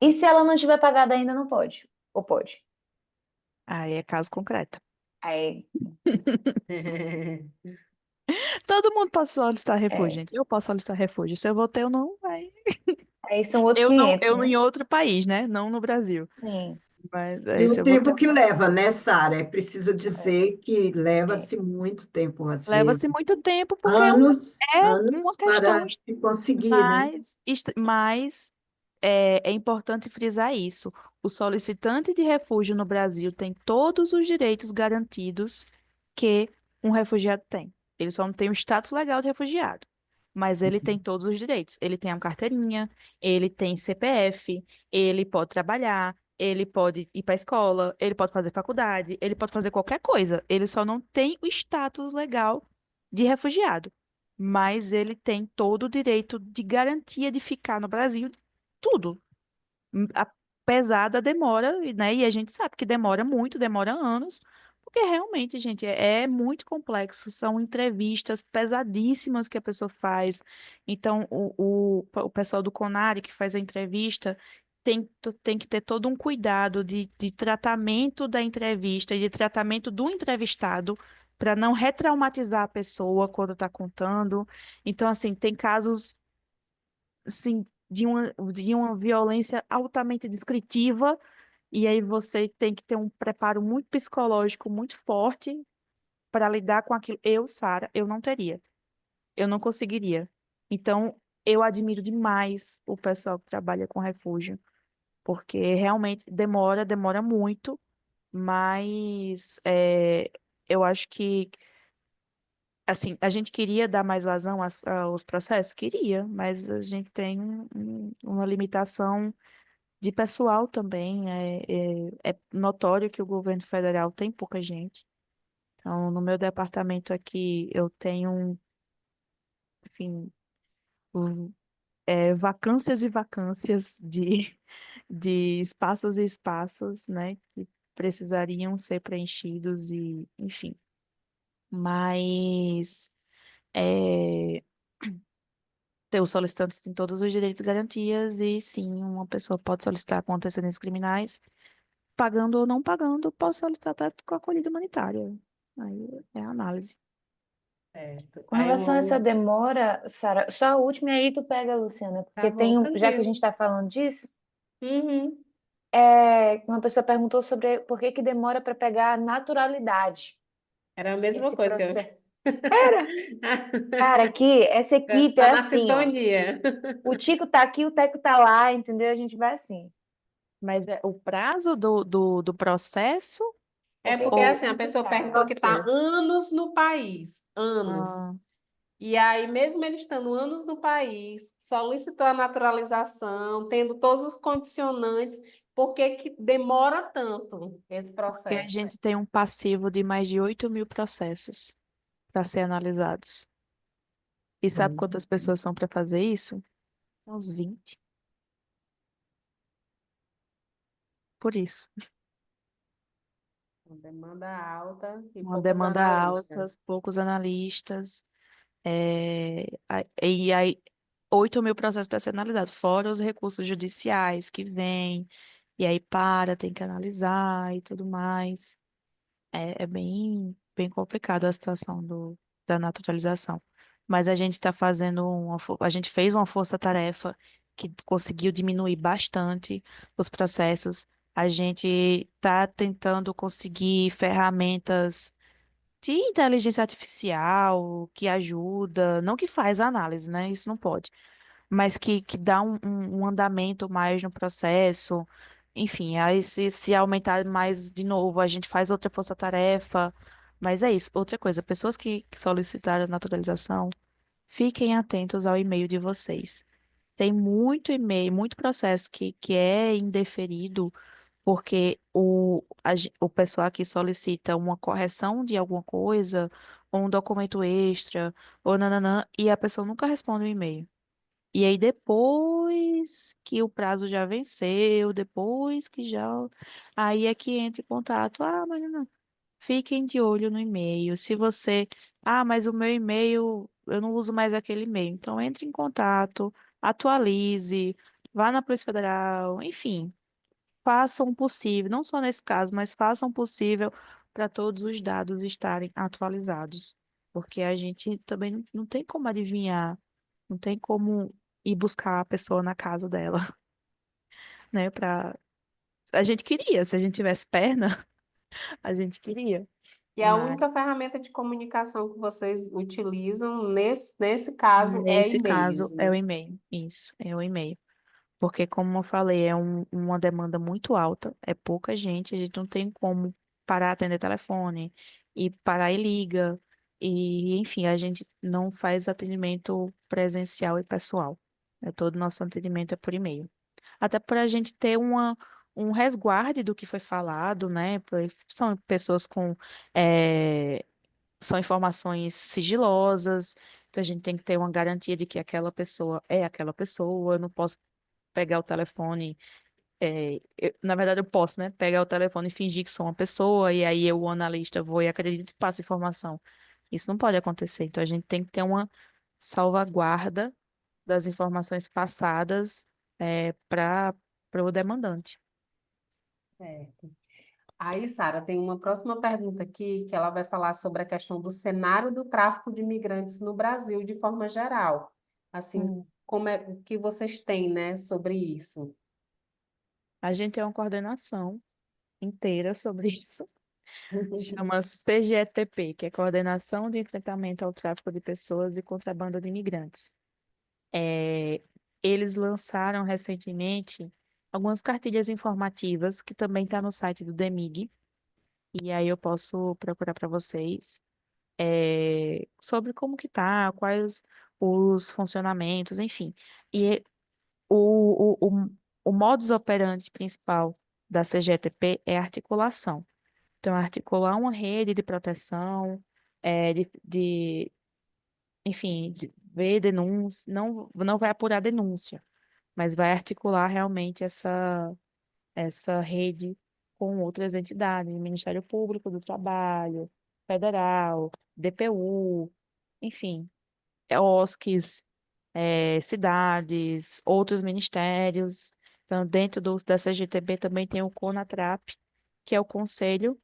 E se ela não tiver pagado ainda, não pode? Ou pode? Aí é caso concreto. Aí, Todo mundo pode solicitar refúgio, é, gente. Eu posso solicitar refúgio. Se eu vou ter, eu não. aí são outros Eu não, 500, eu né? em outro país, né? Não no Brasil. Sim, Mas E aí, se o eu vou ter, tempo que leva, né, Sara? É preciso dizer que é. leva-se muito tempo, às vezes. leva-se muito tempo, porque Anos, é uma anos questão para se conseguir, né? mas é importante frisar isso. O solicitante de refúgio no Brasil tem todos os direitos garantidos que um refugiado tem. Ele só não tem o status legal de refugiado, mas ele tem todos os direitos. Ele tem a carteirinha, ele tem CPF, ele pode trabalhar, ele pode ir para a escola, ele pode fazer faculdade, ele pode fazer qualquer coisa. Ele só não tem o status legal de refugiado, mas ele tem todo o direito de garantia de ficar no Brasil, tudo. Apesar da demora, né? E a gente sabe que demora muito, demora anos, porque realmente, gente, é muito complexo. São entrevistas pesadíssimas que a pessoa faz. Então, o pessoal do CONARE que faz a entrevista tem que ter todo um cuidado de tratamento da entrevista e de tratamento do entrevistado para não retraumatizar a pessoa quando está contando. Então, assim, tem casos assim, de uma violência altamente descritiva, e aí você tem que ter um preparo muito psicológico muito forte para lidar com aquilo. Eu, Sara, eu não teria. Eu não conseguiria. Então, eu admiro demais o pessoal que trabalha com refúgio, porque realmente demora muito, mas eu acho que assim, a gente queria dar mais vazão aos processos? Queria, mas a gente tem uma limitação de pessoal também. É notório que o governo federal tem pouca gente. Então, no meu departamento aqui, eu tenho, enfim, vacâncias e vacâncias de espaços e espaços, né, que precisariam ser preenchidos e, enfim. Mas é, o solicitante tem todos os direitos e garantias, e sim, uma pessoa pode solicitar com antecedentes criminais, pagando ou não pagando, pode solicitar até com acolhida humanitária. Aí é a análise. certo. Com Aí relação uma a essa outra. demora, Sara, só a última e aí tu pega, Luciana, Tá porque bom, já que a gente tranquilo. está falando disso, Uhum. uma pessoa perguntou sobre por que que demora para pegar a naturalidade, Era a mesma esse coisa que eu. processo. Cara, aqui, essa equipe Tá é na assim, ó. sintonia. O Tico tá aqui, o Teco tá lá, entendeu? A gente vai assim. Mas é o prazo do processo É Porque porque que é ou. assim, a pessoa complicado. perguntou que está Processo. anos no país, Ah, anos. E aí, mesmo ele estando anos no país, solicitou a naturalização, tendo todos os condicionantes, por que que demora tanto esse porque a processo? gente tem um passivo de mais de 8.000 processos para ser analisados. E sabe Bom, quantas pessoas são para fazer isso? Uns 20. Por isso. Uma demanda alta e Uma poucos demanda alta, analistas. poucos analistas, e aí 8 mil processos para ser analisado, fora os recursos judiciais que vêm, e aí tem que analisar e tudo mais. É bem complicado a situação da naturalização. Mas a gente está fazendo a gente fez uma força-tarefa que conseguiu diminuir bastante os processos. A gente está tentando conseguir ferramentas de inteligência artificial que ajuda, não que faz a análise, né? Isso não pode, mas que dá um andamento mais no processo. Enfim, aí se aumentar mais de novo, a gente faz outra força-tarefa. Mas é isso. Outra coisa, pessoas que solicitaram a naturalização, fiquem atentos ao e-mail de vocês. Tem muito e-mail, muito processo que é indeferido porque o pessoal que solicita uma correção de alguma coisa, ou um documento extra, ou nananã, e a pessoa nunca responde o e-mail. E aí, depois que o prazo já venceu, depois que já. Aí é que entra em contato. Ah, mas não. Fiquem de olho no e-mail. Se você. Ah, mas o meu e-mail, eu não uso mais aquele e-mail. Então, entre em contato, atualize, vá na Polícia Federal, enfim, façam o possível, não só nesse caso, mas façam o possível para todos os dados estarem atualizados. Porque a gente também não tem como adivinhar, não tem como ir buscar a pessoa na casa dela, né? A gente queria, se a gente tivesse perna, a gente queria. E a Mas única ferramenta de comunicação que vocês utilizam nesse caso é nesse e-mails, caso é o né? e-mail. Isso, é o e-mail. Porque, como eu falei, é uma demanda muito alta, é pouca gente, a gente não tem como parar de atender telefone e parar e liga. E, enfim, a gente não faz atendimento presencial e pessoal. Todo o nosso atendimento é por e-mail. Até para a gente ter um resguarde do que foi falado, né? São pessoas com. eh, São informações sigilosas, então a gente tem que ter uma garantia de que aquela pessoa é aquela pessoa. Eu não posso pegar o telefone. Na verdade, eu posso, né? Pegar o telefone e fingir que sou uma pessoa, e aí eu, o analista, vou e acredito e passo informação. Isso não pode acontecer. Então, a gente tem que ter uma salvaguarda das informações passadas para o demandante. Certo. Aí, Sara, tem uma próxima pergunta aqui que ela vai falar sobre a questão do cenário do tráfico de imigrantes no Brasil de forma geral. Assim, Hum. como é o que vocês têm, né, sobre isso? A gente tem uma coordenação inteira sobre isso. Chama CGETP, que é Coordenação de Enfrentamento ao Tráfico de Pessoas e Contrabando de Imigrantes. É, Eles lançaram recentemente algumas cartilhas informativas que também está no site do DEMIG, e aí eu posso procurar para vocês sobre como que tá, quais os funcionamentos, enfim. E o modus operandi principal da CGTP é articulação. Então, articular uma rede de proteção, enfim, de ver denúncia, não vai apurar denúncia, mas vai articular realmente essa rede com outras entidades, Ministério Público do Trabalho, Federal, DPU, enfim, OSCs, cidades, outros ministérios. Então, dentro da CGTB também tem o CONATRAP, que é o Conselho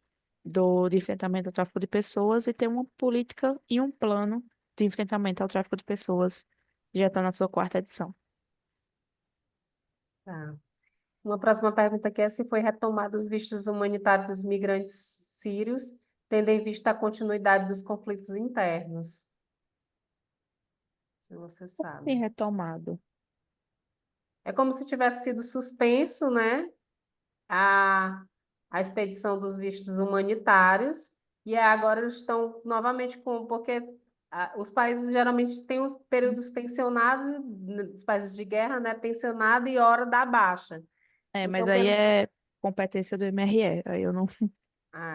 de Enfrentamento ao Tráfico de Pessoas, e tem uma política e um plano de enfrentamento ao tráfico de pessoas, já está na sua quarta edição. Tá. Uma próxima pergunta aqui é se foi retomado os vistos humanitários dos migrantes sírios, tendo em vista a continuidade dos conflitos internos. Se você Tem sabe. retomado. É como se tivesse sido suspenso, né, a, a expedição dos vistos humanitários, e aí agora eles estão novamente porque os países geralmente têm os períodos tensionados, os países de guerra, né, tensionado e hora da baixa. Mas Então, aí é competência do MRE, aí eu não.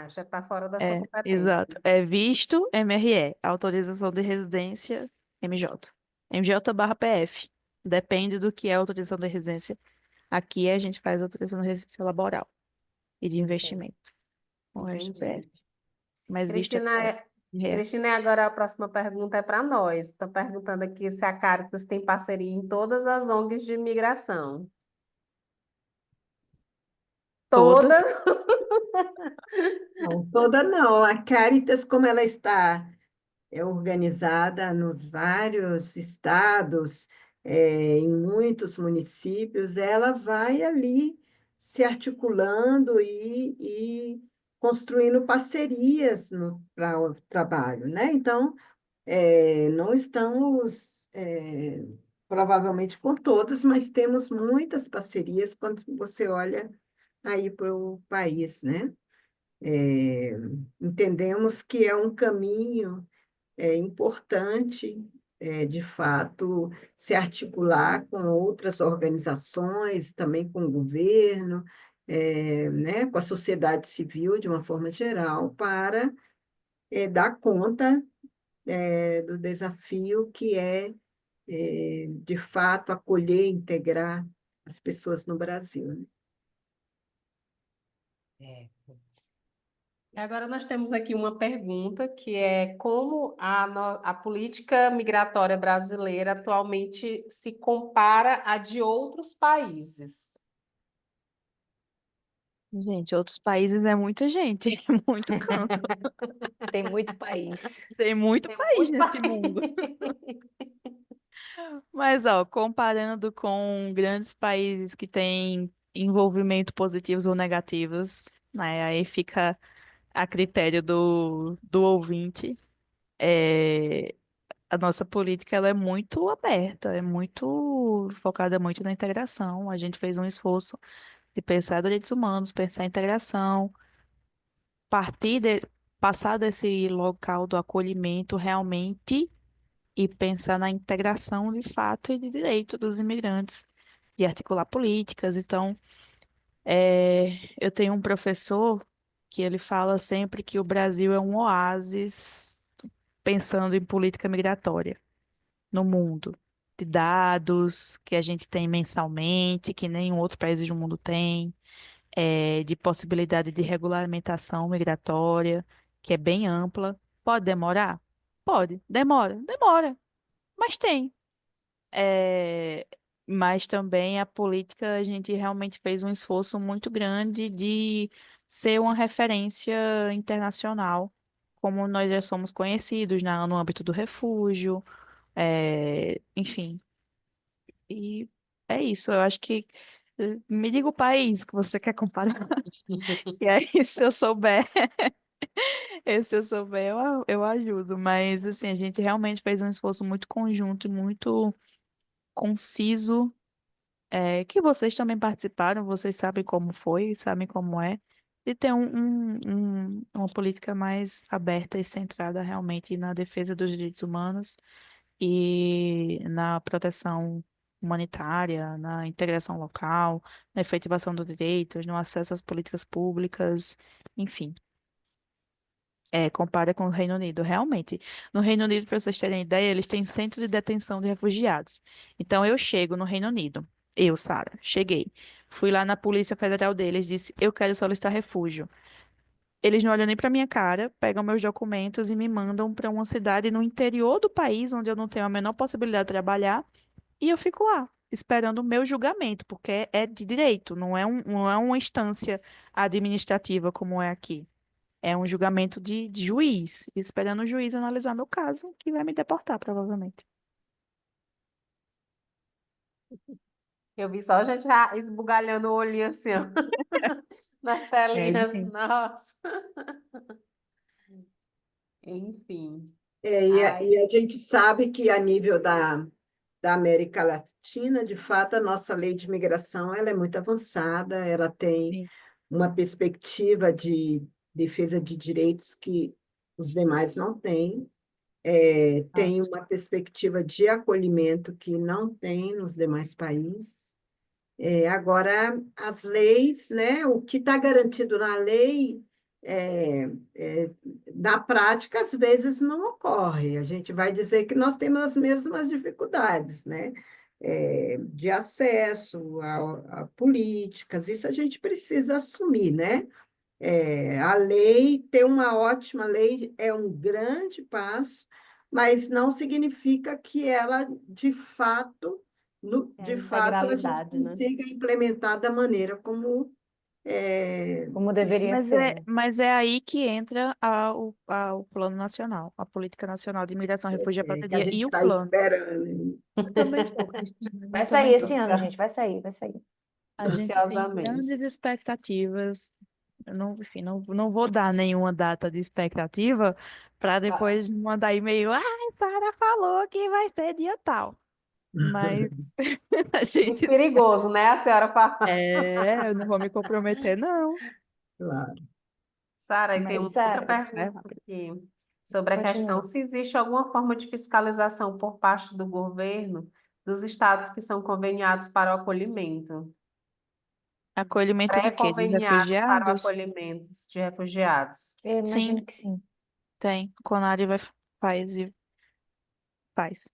já está fora da sua competência. Exato. É visto MRE, autorização de residência MJ. MJ/PF. Depende do que é autorização de residência. Aqui a gente faz autorização de residência laboral e de investimento. o resto Entendi. mas visto Cristina, é Cristina, agora a próxima pergunta é para nós. Estão perguntando aqui se a Caritas tem parceria em todas as ONGs de imigração. toda. Todas? Não, toda não. A Caritas, como ela está organizada nos vários estados, em muitos municípios, ela vai ali se articulando e construindo parcerias para o trabalho, né? Então, não estamos, provavelmente com todos, mas temos muitas parcerias quando você olha aí para o país, né? É, entendemos que é um caminho importante, de fato, se articular com outras organizações, também com o governo, né, com a sociedade civil, de uma forma geral, para dar conta, do desafio que de fato, acolher e integrar as pessoas no Brasil, né? E agora nós temos aqui uma pergunta que é como a política migratória brasileira atualmente se compara à de outros países. Gente, outros países é muita gente, é muito canto. Tem muito país. Tem muito Tem país muito nesse mundo. Mas, ó, comparando com grandes países que têm envolvimento positivos ou negativos, né? Aí fica a critério do ouvinte. É, a nossa política ela é muito aberta, é muito focada muito na integração. A gente fez um esforço de pensar direitos humanos, pensar em integração, partir de, passar desse local do acolhimento realmente e pensar na integração de fato e de direito dos imigrantes, de articular políticas. Então, é, eu tenho um professor que ele fala sempre que o Brasil é um oásis pensando em política migratória no mundo, de dados que a gente tem mensalmente, que nenhum outro país do mundo tem, de possibilidade de regulamentação migratória, que é bem ampla. Pode demorar? Pode. Demora, mas tem. É, mas também a política, a gente realmente fez um esforço muito grande de ser uma referência internacional, como nós já somos conhecidos no âmbito do refúgio, enfim. E é isso, eu acho que me diga o país que você quer comparar, e aí se eu souber, se eu souber, eu ajudo, mas assim, a gente realmente fez um esforço muito conjunto, e muito conciso. Que vocês também participaram, vocês sabem como foi, sabem como é, de ter uma política mais aberta e centrada realmente na defesa dos direitos humanos e na proteção humanitária, na integração local, na efetivação dos direitos, no acesso às políticas públicas, enfim. Compara com o Reino Unido, realmente. No Reino Unido, para vocês terem ideia, eles têm centro de detenção de refugiados. Então, eu chego no Reino Unido. Eu, Sara, cheguei. Fui lá na Polícia Federal deles, disse: eu quero solicitar refúgio. Eles não olham nem para minha cara, pegam meus documentos e me mandam para uma cidade no interior do país, onde eu não tenho a menor possibilidade de trabalhar, e eu fico lá, esperando o meu julgamento, porque é de direito, não é uma instância administrativa como é aqui. É um julgamento de juiz, esperando o juiz analisar meu caso, que vai me deportar, provavelmente. Eu vi só a gente esbugalhando o olhinho assim, ó, nas telinhas. Gente. Nossa. Enfim. E Ai, a gente sabe que a nível da América Latina, de fato, a nossa lei de imigração ela é muito avançada, ela tem Sim. uma perspectiva de defesa de direitos que os demais não têm, Ah, tem uma perspectiva de acolhimento que não tem nos demais países. Agora, as leis, né, o que está garantido na lei, é, é, na prática, às vezes não ocorre. A gente vai dizer que nós temos as mesmas dificuldades, né, de acesso a políticas, isso a gente precisa assumir, né? A lei, ter uma ótima lei é um grande passo, mas não significa que ela, de fato, É a de fato, a gente integralidade, né? consiga implementar da maneira como Como isso. deveria ser, né? Mas é aí que entra o Plano Nacional, a Política Nacional de Imigração, Refúgio e Que a Apatridia gente e o está plano. esperando. Eu também estou, Vai eu também sair estou. esse ano, gente, vai sair, vai sair. A gente tem Ansiosamente. grandes expectativas. Eu não, enfim, não vou dar nenhuma data de expectativa para Ah, depois mandar e-mail. Ai, Sara falou que vai ser dia tal. Mas a muito gente perigoso, né, a senhora falar. eu não vou me comprometer, não. Claro. Sara, e tem Mas Mas, uma outra Sara, é pergunta rápido. aqui sobre a questão continua. se existe alguma forma de fiscalização por parte do governo dos estados que são conveniados para o acolhimento, Acolhimento de quê? Dos pré-conveniados para o refugiados? acolhimento de refugiados. Eu Sim, imagino que sim. tem. Conari vai faz e faz.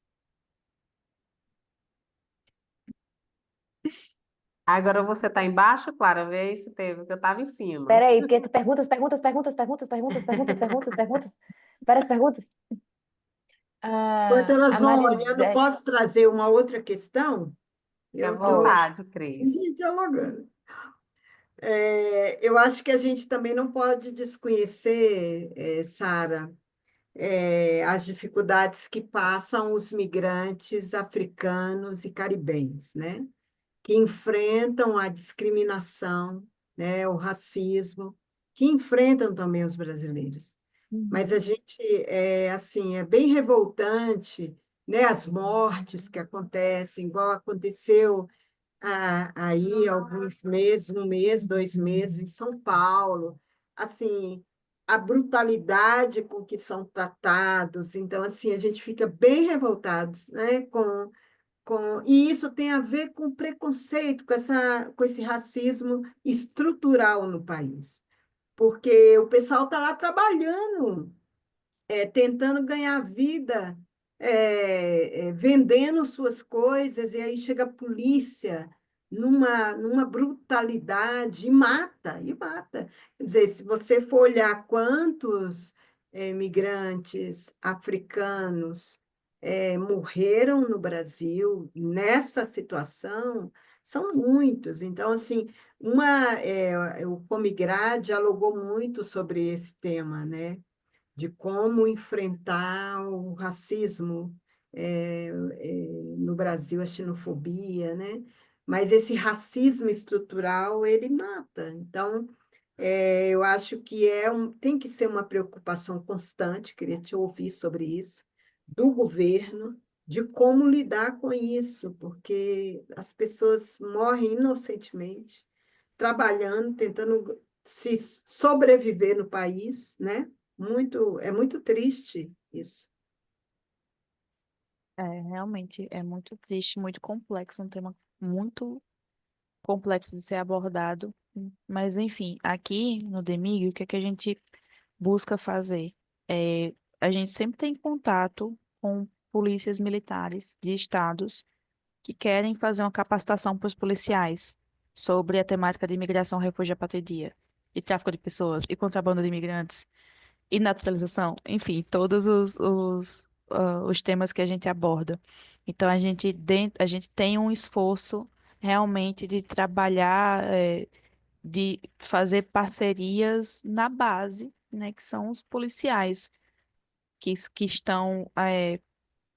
Agora você está embaixo, Clara, vê se teve, que eu estava em cima. Peraí, porque perguntas, várias perguntas. Enquanto elas A vão olhando, Marisete, posso trazer uma outra questão? Fique à Eu estou pode. vontade, Cris. dialogando. Eu acho que a gente também não pode desconhecer, Sara, as dificuldades que passam os migrantes africanos e caribenhos, né? Que enfrentam a discriminação, né? O racismo, que enfrentam também os brasileiros. Mas a Uhum. gente, assim, é bem revoltante, né? As mortes que acontecem, igual aconteceu aí alguns meses, um mês, 2 meses, em São Paulo, assim, a brutalidade com que são tratados. Então, assim, a gente fica bem revoltados, né, e isso tem a ver com preconceito, com esse racismo estrutural no país, porque o pessoal está lá trabalhando, tentando ganhar vida, vendendo suas coisas, e aí chega a polícia numa brutalidade e mata, e mata. Quer dizer, se você for olhar quantos migrantes africanos morreram no Brasil nessa situação, são muitos. Então, assim, o Comigrade dialogou muito sobre esse tema, né? De como enfrentar o racismo no Brasil, a xenofobia, né? Mas esse racismo estrutural, ele mata. Então, eu acho que tem que ser uma preocupação constante, queria te ouvir sobre isso, do governo, de como lidar com isso, porque as pessoas morrem inocentemente, trabalhando, tentando se sobreviver no país, né? É muito triste isso. Realmente é muito triste, muito complexo, um tema muito complexo de ser abordado. Mas, enfim, aqui no DEMIG, o que é que a gente busca fazer? É, a gente sempre tem contato com polícias militares de estados que querem fazer uma capacitação para os policiais sobre a temática de imigração, refúgio e apatridia, e tráfico de pessoas, e contrabando de imigrantes, e naturalização, enfim, todos os temas que a gente aborda. Então, a gente tem um esforço realmente de trabalhar, de fazer parcerias na base, né, que são os policiais que estão,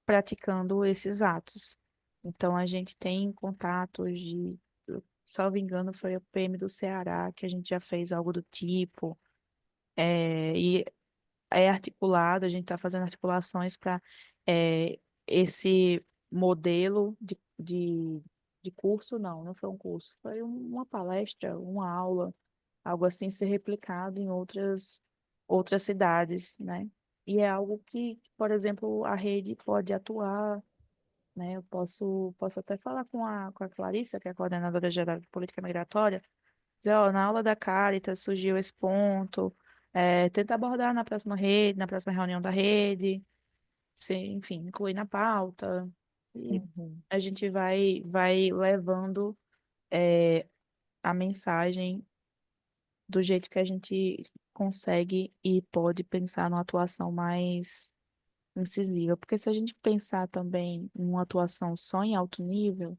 praticando esses atos. Então, a gente tem contatos salvo engano, foi o PM do Ceará, que a gente já fez algo do tipo, e é articulado, a gente está fazendo articulações para esse modelo de curso, não foi um curso, foi uma palestra, uma aula, algo assim ser replicado em outras cidades, né? E é algo que, por exemplo, a rede pode atuar, né? Eu posso até falar com a Clarissa, que é a coordenadora geral de política migratória, dizer, ó, na aula da Caritas surgiu esse ponto, tenta abordar na próxima rede, na próxima reunião da rede, se, enfim, incluir na pauta, e Uhum. a gente vai levando, é, a mensagem do jeito que a gente consegue e pode pensar numa atuação mais incisiva. Porque se a gente pensar também em uma atuação só em alto nível,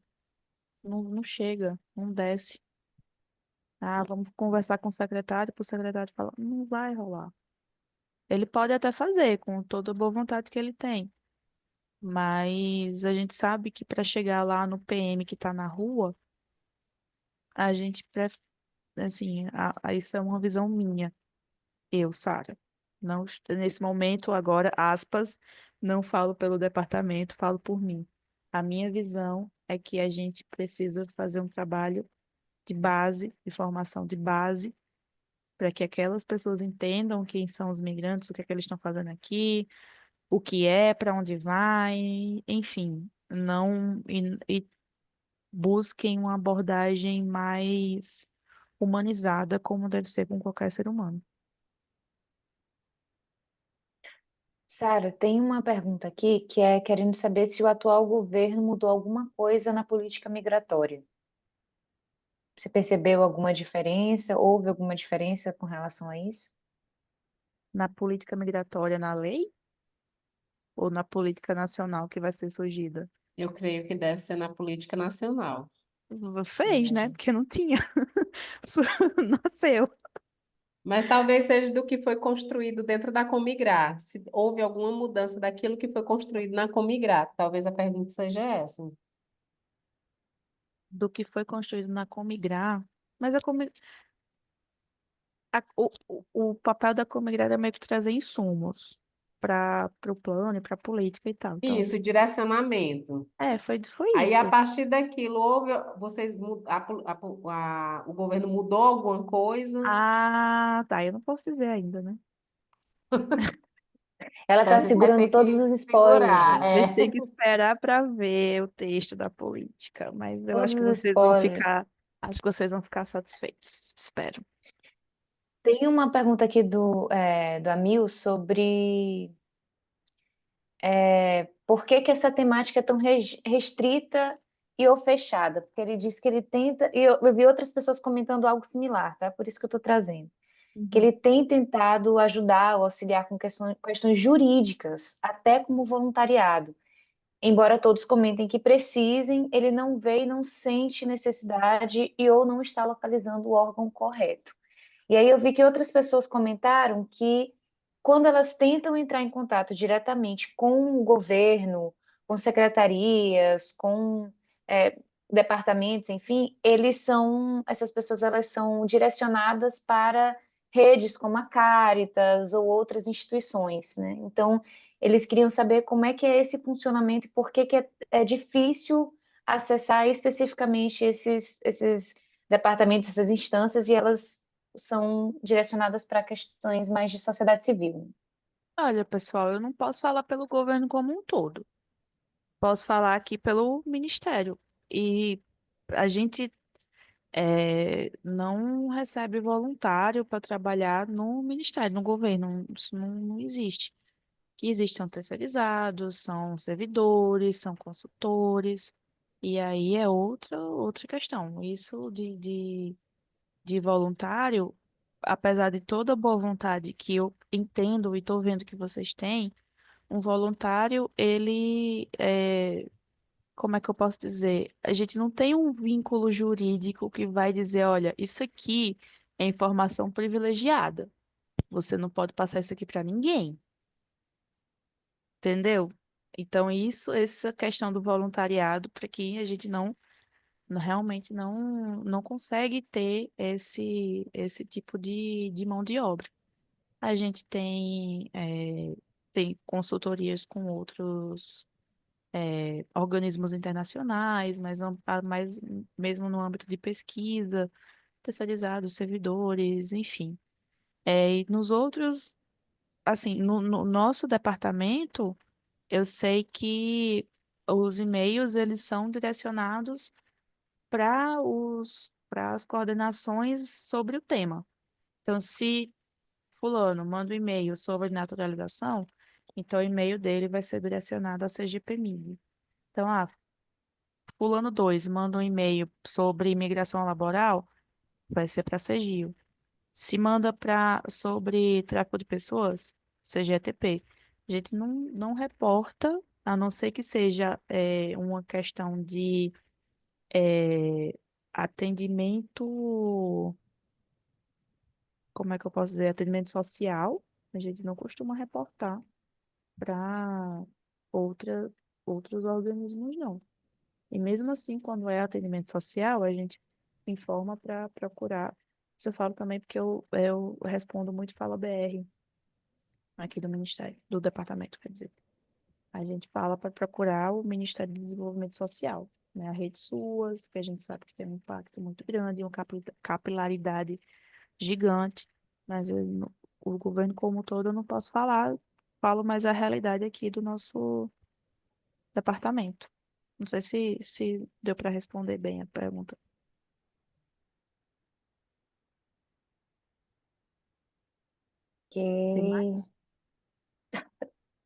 não chega, não desce. Ah, vamos conversar com o secretário, para o secretário falar, não vai rolar. Ele pode até fazer, com toda a boa vontade que ele tem, mas a gente sabe que para chegar lá no PM que está na rua, a gente assim, isso é uma visão minha, eu, Sara. Não, nesse momento, agora, aspas, não falo pelo departamento, falo por mim. A minha visão é que a gente precisa fazer um trabalho de base, de formação de base, para que aquelas pessoas entendam quem são os migrantes, o que é que eles estão fazendo aqui, o que é, para onde vai, enfim, não e busquem uma abordagem mais humanizada, como deve ser com qualquer ser humano. Sara, tem uma pergunta aqui que é querendo saber se o atual governo mudou alguma coisa na política migratória. Você percebeu alguma diferença? Houve alguma diferença com relação a isso? Na política migratória, na lei, ou na política nacional que vai ser surgida? Eu creio que deve ser na política nacional. Fez, né? Porque não tinha. Nasceu. Mas talvez seja do que foi construído dentro da Comigrar. Se houve alguma mudança daquilo que foi construído na Comigrar, talvez a pergunta seja essa. Do que foi construído na Comigrar. Mas o papel da Comigrar é meio que trazer insumos para o plano e para a política e tal. Então, Isso, direcionamento. foi Aí, a isso. partir daquilo, o governo mudou alguma coisa? Ah, tá. Eu não posso dizer ainda, né? Ela Então, a está gente vai segurando ter todos que os spoilers, segurar. gente. A gente tem que esperar para ver o texto da política, mas eu Todos acho que os vocês vão spoilers. ficar, acho que vocês vão ficar satisfeitos. Espero. Tem uma pergunta aqui do Amil sobre por que que essa temática é tão restrita e ou fechada? Porque ele disse que ele tenta, e eu vi outras pessoas comentando algo similar, tá? Por isso que eu estou trazendo. Que Uhum. ele tem tentado ajudar ou auxiliar com questões jurídicas, até como voluntariado. Embora todos comentem que precisem, ele não vê e não sente necessidade e ou não está localizando o órgão correto. E aí eu vi que outras pessoas comentaram que quando elas tentam entrar em contato diretamente com o governo, com secretarias, com é, departamentos, enfim, essas pessoas elas são direcionadas para redes como a Caritas ou outras instituições, né? Então, eles queriam saber como é que é esse funcionamento e por que que é difícil acessar especificamente esses departamentos, essas instâncias, e elas são direcionadas para questões mais de sociedade civil. Olha, pessoal, eu não posso falar pelo governo como um todo. Posso falar aqui pelo ministério. E a gente não recebe voluntário para trabalhar no ministério, no governo. Isso não existe. O que existe são terceirizados, são servidores, são consultores. E aí é outra questão. Isso de voluntário, apesar de toda a boa vontade que eu entendo e estou vendo que vocês têm, um voluntário, como é que eu posso dizer? A gente não tem um vínculo jurídico que vai dizer, olha, isso aqui é informação privilegiada. Você não pode passar isso aqui para ninguém, entendeu? Então, essa questão do voluntariado, para que a gente realmente não consegue ter esse tipo de mão de obra. A gente tem consultorias com outros organismos internacionais, mas mesmo no âmbito de pesquisa, terceirizados, servidores, enfim. E nos outros, assim, no nosso departamento, eu sei que os e-mails, eles são direcionados para as coordenações sobre o tema. Então, se fulano manda um e-mail sobre naturalização, então o e-mail dele vai ser direcionado à CGPMig. Então, fulano 2 manda um e-mail sobre imigração laboral, vai ser para a CEGIL. Se manda sobre tráfico de pessoas, CGTP, a gente não reporta, a não ser que seja uma questão de eh, atendimento, como é que eu posso dizer, atendimento social, a gente não costuma reportar para outra, outros organismos, não. E mesmo assim, quando é atendimento social, a gente informa para procurar. Isso eu falo também porque eu respondo muito Fala BR aqui do Ministério, do departamento, quer dizer. A gente fala para procurar o Ministério do Desenvolvimento Social, né? A Rede SUAS, que a gente sabe que tem um impacto muito grande, uma capilaridade gigante, mas o governo como um todo eu não posso falar, falo mais a realidade aqui do nosso departamento. Não sei se deu para responder bem a pergunta. Tem Que mais?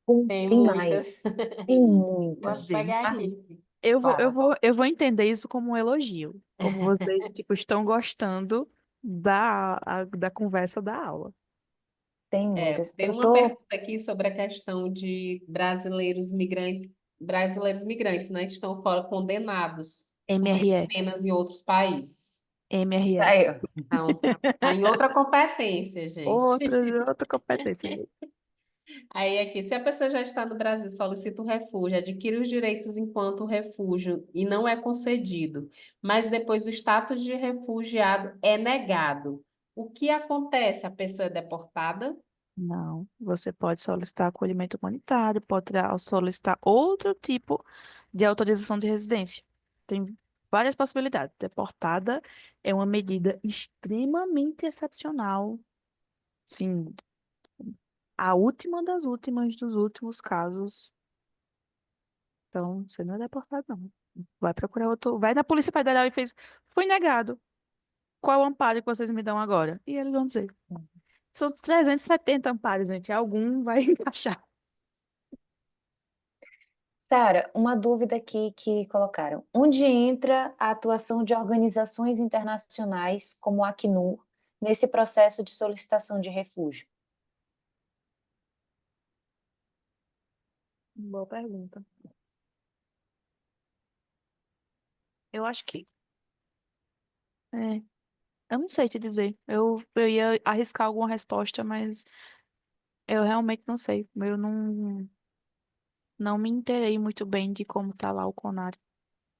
Tem tem muitas. mais. Tem muitas. Posso pegar Ah, Gente, aqui. eu Fala. eu vou entender isso como um elogio, como vocês, tipo, estão gostando da conversa da aula. tem muitas. Tem Eu uma tô. pergunta aqui sobre a questão de brasileiros migrantes, né, que estão fora condenados, cumprindo MRE, penas em outros países. MRE. Aí, ó. Então, tá em outra competência, gente. Outra competência, gente. Aí aqui, se a pessoa já está no Brasil, solicita o refúgio, adquire os direitos enquanto refúgio e não é concedido, mas depois do status de refugiado é negado. O que acontece? A pessoa é deportada? Não, você pode solicitar acolhimento humanitário, pode solicitar outro tipo de autorização de residência. Tem várias possibilidades. Deportada é uma medida extremamente excepcional. Sim, a última das últimas dos últimos casos. Então, você não é deportado, não. Vai procurar outro. Vai na Polícia Federal e fez. Foi negado. Qual o amparo que vocês me dão agora? E eles vão dizer. São 370 amparos, gente. Algum vai encaixar. Sara, uma dúvida aqui que colocaram. Onde entra a atuação de organizações internacionais como a Acnur nesse processo de solicitação de refúgio? Boa pergunta. Eu acho que. É, eu não sei te dizer. Eu ia arriscar alguma resposta, mas eu realmente não sei. Eu não me inteirei muito bem de como tá lá o Conar.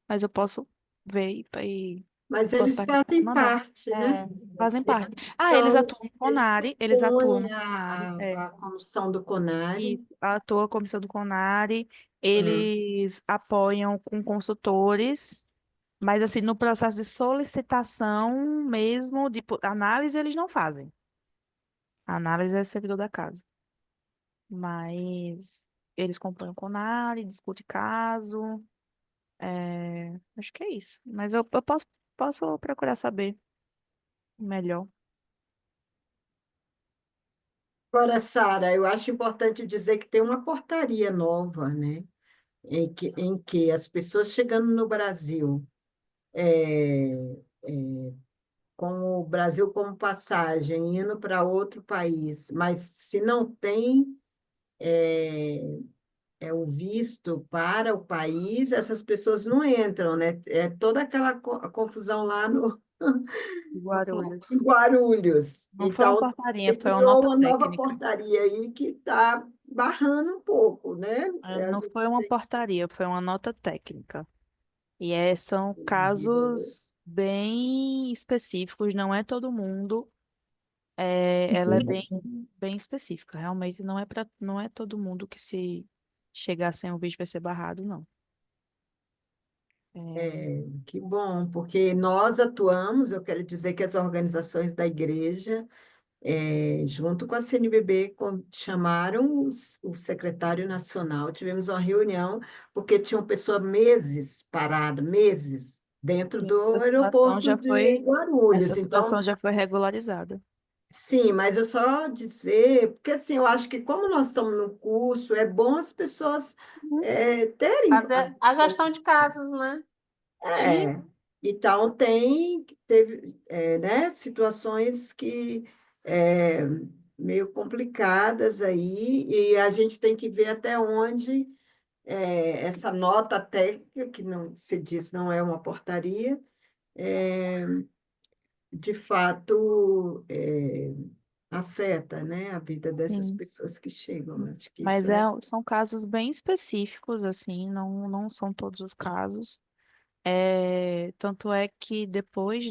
Mas eu posso ver Mas posso eles perguntar e fazem mandar. parte, né? Fazem parte. Ah, eles Então, atuam no eles Conare, eles atuam compõem no Conare, a comissão do CONARE. e atua a comissão do Conare, Ah, eles apoiam com consultores, mas assim, no processo de solicitação mesmo, de análise, eles não fazem. A análise é servidor da casa. Mas eles compõem o Conare, discute caso, acho que é isso. Mas eu posso procurar saber melhor. agora, Sara, eu acho importante dizer que tem uma portaria nova, né? Em que as pessoas chegando no Brasil, é, é, com o Brasil como passagem, indo para outro país, mas se não tem o visto para o país, essas pessoas não entram, né? É toda aquela confusão lá no No fluxo. em Guarulhos. Guarulhos. Não foi uma Então, portaria, foi uma criou nota uma nova técnica. portaria aí que está barrando um pouco, né? Não foi uma portaria, foi uma nota técnica. E são casos bem específicos, não é todo mundo. Ela é bem específica. Realmente não é todo mundo que se chegar sem o visto vai ser barrado, não. É, Que bom, porque nós atuamos, eu quero dizer que as organizações da igreja, junto com a CNBB, chamaram o secretário nacional, tivemos uma reunião, porque tinha uma pessoa meses parada, meses, dentro sim, do aeroporto de essa Guarulhos. Então, situação já foi regularizada. sim, mas eu só dizer, porque assim, eu acho que como nós estamos no curso, é bom as pessoas Uhum. terem. Fazer a gestão de casos, né? Sim, É, então teve, né, situações que é, meio complicadas aí, e a gente tem que ver até onde essa nota técnica, que não se diz não é uma portaria, é, de fato afeta, né, a vida dessas Sim. pessoas que chegam. Acho que Mas isso é. são casos bem específicos, assim, não são todos os casos. Tanto é que depois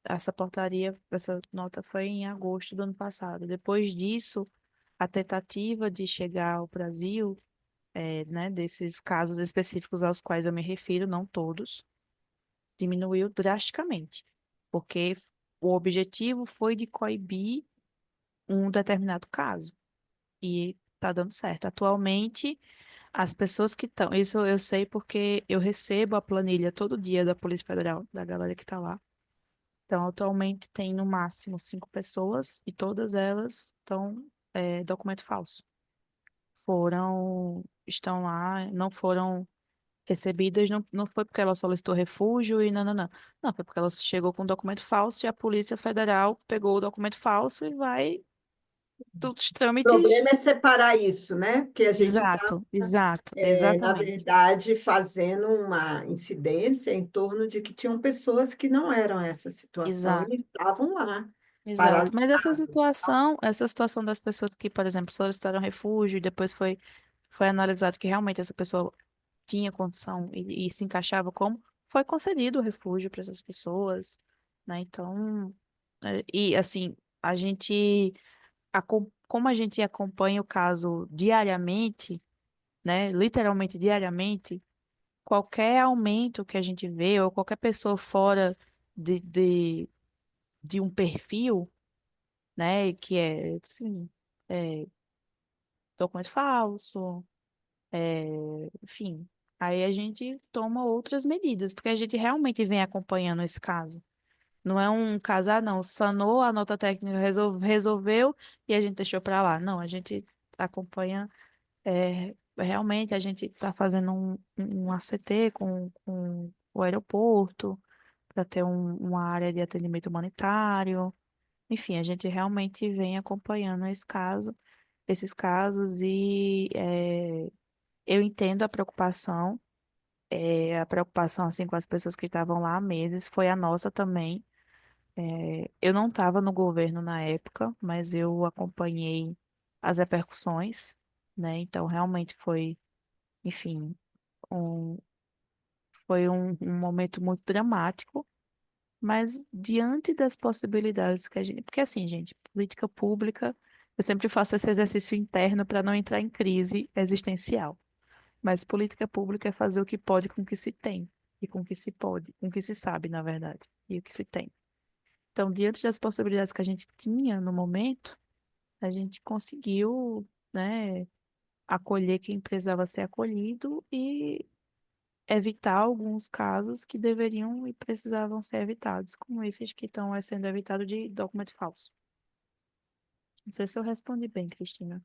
essa portaria, essa nota foi em agosto do ano passado. Depois disso, a tentativa de chegar ao Brasil, né, desses casos específicos aos quais eu me refiro, não todos, diminuiu drasticamente, porque o objetivo foi de coibir um determinado caso. E está dando certo. Atualmente, as pessoas que estão. Isso eu sei porque eu recebo a planilha todo dia da Polícia Federal, da galera que está lá. Então, atualmente tem no máximo 5 pessoas e todas elas estão documento falso. Estão lá, não foram recebidas, não foi porque ela solicitou refúgio e não, não, não. Não, foi porque ela chegou com documento falso e a Polícia Federal pegou o documento falso e vai todos os O trâmites. problema é separar isso, né? Porque a gente está, Exato, exato, na exatamente. verdade, fazendo uma incidência em torno de que tinham pessoas que não eram essa situação e Exato. estavam lá, Exato, mas paralisadas. essa situação das pessoas que, por exemplo, solicitaram refúgio e depois foi analisado que realmente essa pessoa tinha condição e se encaixava como, foi concedido o refúgio para essas pessoas, né? Então, e assim, a gente, como a gente acompanha o caso diariamente, né? Literalmente diariamente, qualquer aumento que a gente vê, ou qualquer pessoa fora de, de, de um perfil, né? Que é, assim, é, documento falso, é, enfim. Aí a gente toma outras medidas, porque a gente realmente vem acompanhando esse caso. Não é um caso, não, sanou, a nota técnica resolveu e a gente deixou para lá. Não, a gente acompanha, realmente a gente está fazendo um ACT com o aeroporto para ter uma área de atendimento humanitário. Enfim, a gente realmente vem acompanhando esses casos e eu entendo a preocupação assim com as pessoas que estavam lá há meses, foi a nossa também. Eu não estava no governo na época, mas eu acompanhei as repercussões, né? Então realmente enfim, um, um momento muito dramático. Mas diante das possibilidades que a gente. Porque assim, gente, política pública, eu sempre faço esse exercício interno para não entrar em crise existencial. Mas política pública é fazer o que pode com o que se tem. E com o que se pode, com o que se sabe, na verdade, e o que se tem. Então, diante das possibilidades que a gente tinha no momento, a gente conseguiu, né, acolher quem precisava ser acolhido e evitar alguns casos que deveriam e precisavam ser evitados, como esses que estão sendo evitados de documento falso. Não sei se eu respondi bem, Cristina.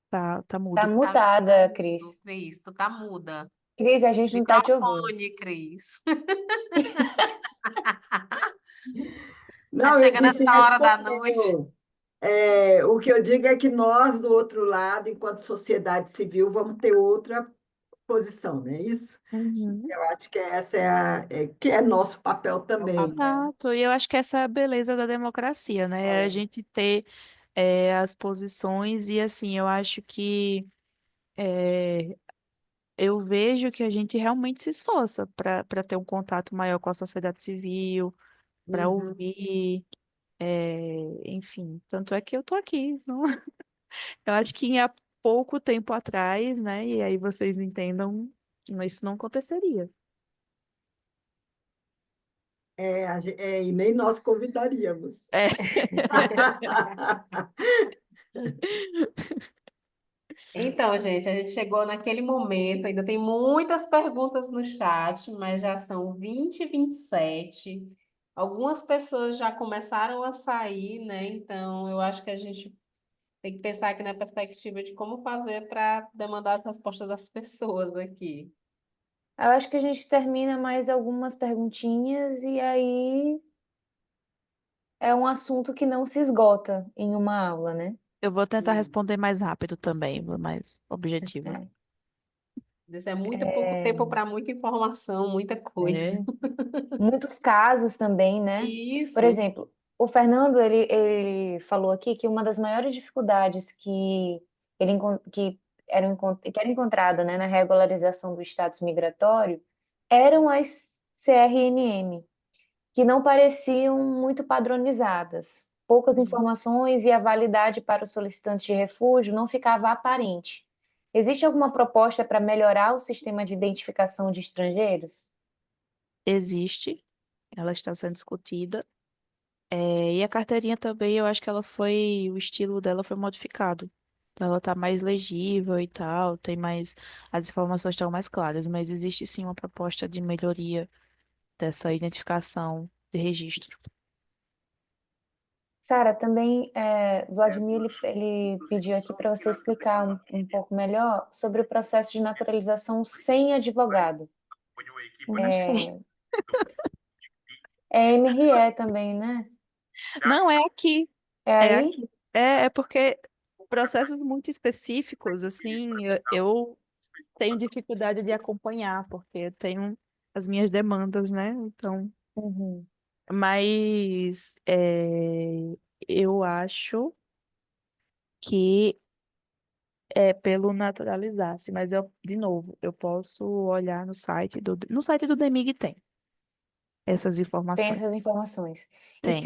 Tá Tá mudo. Tá mutada, mudo, Cris. Cris, tu tá muda. Cris, a gente não tá te ouvindo. Microfone, Cris. Tá Não, chegando ele se essa hora da noite. respondeu. O que eu digo é que nós, do outro lado, enquanto sociedade civil, vamos ter outra posição, não é isso? Uhum. Eu acho que essa que é nosso papel É o também, né? papel. Exato, e eu acho que essa é a beleza da democracia, né? É a É, gente ter as posições e assim, eu acho que é, eu vejo que a gente realmente se esforça para ter um contato maior com a sociedade civil, para uhum. ouvir, enfim, tanto é que eu tô aqui, não? Eu acho que há pouco tempo atrás, né? E aí vocês entendam, isso não aconteceria. E nem nós convidaríamos. É. Então, gente, a gente chegou naquele momento, ainda tem muitas perguntas no chat, mas já são 20h27. Algumas pessoas já começaram a sair, né? Então, eu acho que a gente tem que pensar aqui na perspectiva de como fazer para demandar as respostas das pessoas aqui. Eu acho que a gente termina mais algumas perguntinhas e aí é um assunto que não se esgota em uma aula, né? Eu vou tentar Hum. responder mais rápido também, mais objetivo. É. Isso é muito pouco tempo para muita informação, muita coisa. É, Muitos casos também, né? Por Isso. exemplo, o Fernando, ele falou aqui que uma das maiores dificuldades que era encontrada, né, na regularização do status migratório eram as CRNM, que não pareciam muito padronizadas. Poucas informações e a validade para o solicitante de refúgio não ficava aparente. Existe alguma proposta para melhorar o sistema de identificação de estrangeiros? existe, ela está sendo discutida. E a carteirinha também, eu acho que o estilo dela foi modificado. Então ela tá mais legível e tal, as informações estão mais claras, mas existe sim uma proposta de melhoria dessa identificação de registro. Sara, também, Vladimir, ele pediu aqui para você explicar um pouco melhor sobre o processo de naturalização sem advogado. Não sei. É MRE também, né? Não, é aqui. É É aí? aqui. É porque processos muito específicos, assim, eu tenho dificuldade de acompanhar, porque eu tenho as minhas demandas, né? Então, Uhum. mas eu acho que é pelo naturalizar-se, mas de novo, eu posso olhar no site do DEMIG tem essas Tem essas informações. informações. E Tem.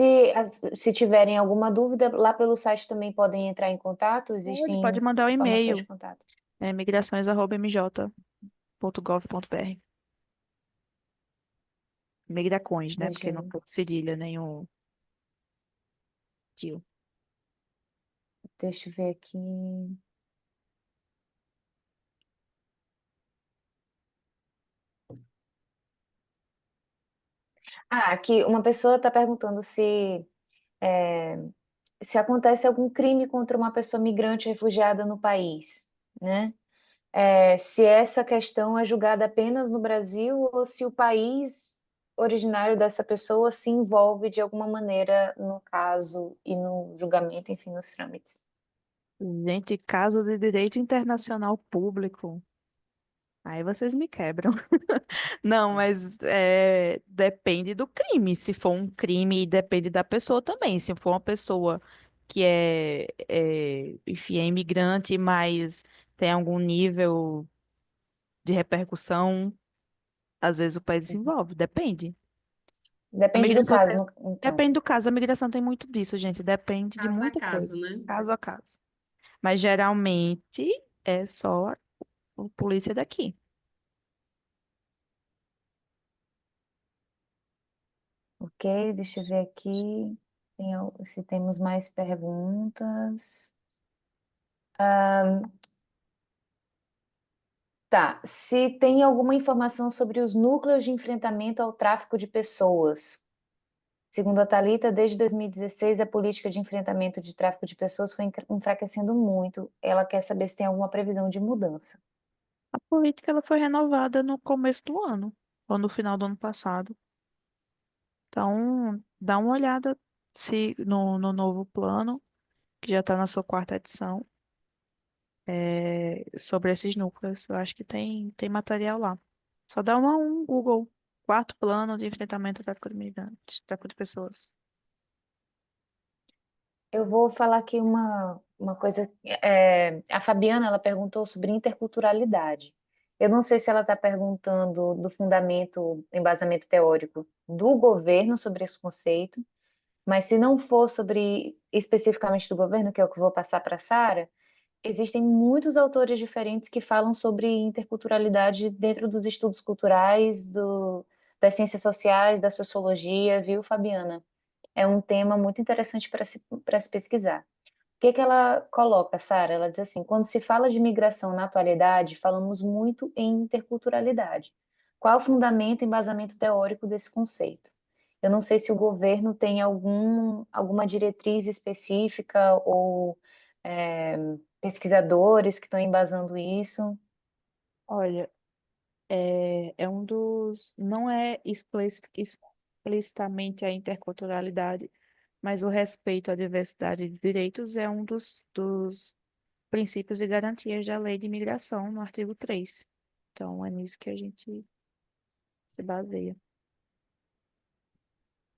se tiverem alguma dúvida, lá pelo site também podem entrar em contato? Pode Existem mandar um informações de e-mail, contato? migrações@mj.gov.br. Migracões, né? Deixa Porque não eu, foi cedilha nenhum tio. deixa eu ver aqui. Aqui uma pessoa está perguntando se acontece algum crime contra uma pessoa migrante refugiada no país, né? Se essa questão é julgada apenas no Brasil ou se o país originário dessa pessoa se envolve de alguma maneira no caso e no julgamento, enfim, nos trâmites. Gente, caso de direito internacional público. Aí vocês me quebram. Não, mas depende do crime. Se for um crime, depende da pessoa também. Se for uma pessoa que enfim, é imigrante, mas tem algum nível de repercussão, às vezes o país se envolve. Depende. A Depende do migração caso, então. depende do caso. A migração tem muito disso, gente. Depende de Caso a muita caso, coisa, né? caso a caso. Mas geralmente é só a polícia daqui. Ok, deixa eu ver aqui se temos mais perguntas. Tá, se tem alguma informação sobre os núcleos de enfrentamento ao tráfico de pessoas. Segundo a Thalita, desde 2016 a política de enfrentamento de tráfico de pessoas foi enfraquecendo muito. Ela quer saber se tem alguma previsão de mudança. A política ela foi renovada no começo do ano, ou no final do ano passado. Então, dá uma olhada se no novo plano, que já está na sua quarta edição, sobre esses núcleos. Eu acho que tem material lá. Só dá um Google. Quarto plano de enfrentamento ao tráfico de migrantes, tráfico de pessoas. Eu vou falar aqui uma coisa. A Fabiana, ela perguntou sobre interculturalidade. Eu não sei se ela está perguntando do fundamento, embasamento teórico do governo sobre esse conceito, mas se não for sobre especificamente do governo, que é o que eu vou passar para a Sara, existem muitos autores diferentes que falam sobre interculturalidade dentro dos estudos culturais, das ciências sociais, da sociologia, viu, Fabiana? É um tema muito interessante para se pesquisar. O que que ela coloca, Sara? Ela diz assim: quando se fala de migração na atualidade, falamos muito em interculturalidade. Qual o fundamento e embasamento teórico desse conceito? Eu não sei se o governo tem alguma diretriz específica ou pesquisadores que estão embasando isso. Olha, é um dos, não é explicitamente a interculturalidade, mas o respeito à diversidade de direitos é um dos princípios e garantias da Lei de Imigração, no artigo 3. Então, é nisso que a gente se baseia.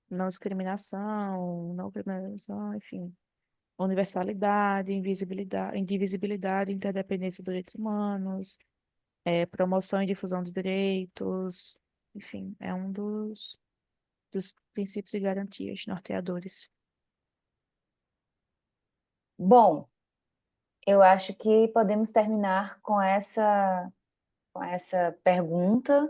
Não criminalização, enfim. Universalidade, indivisibilidade, interdependência dos direitos humanos, promoção e difusão de direitos, enfim, é um dos princípios e garantias norteadores. Bom, eu acho que podemos terminar com essa pergunta.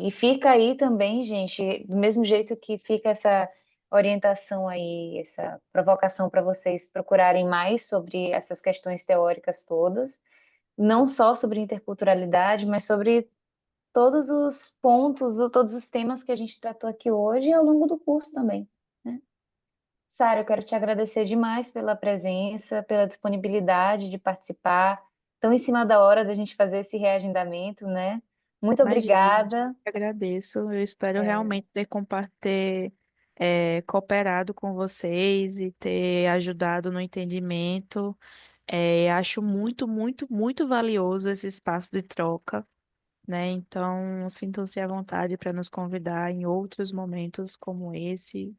E fica aí também, gente, do mesmo jeito que fica essa orientação aí, essa provocação para vocês procurarem mais sobre essas questões teóricas todas, não só sobre interculturalidade, mas sobre todos os pontos, todos os temas que a gente tratou aqui hoje e ao longo do curso também, né? Sara, eu quero te agradecer demais pela presença, pela disponibilidade de participar, tão em cima da hora da gente fazer esse reagendamento, né? Muito Imagina, obrigada. agradeço. Eu espero É, realmente ter cooperado com vocês e ter ajudado no entendimento. Acho muito, muito, muito valioso esse espaço de troca, né? Então, sintam-se à vontade para nos convidar em outros momentos como esse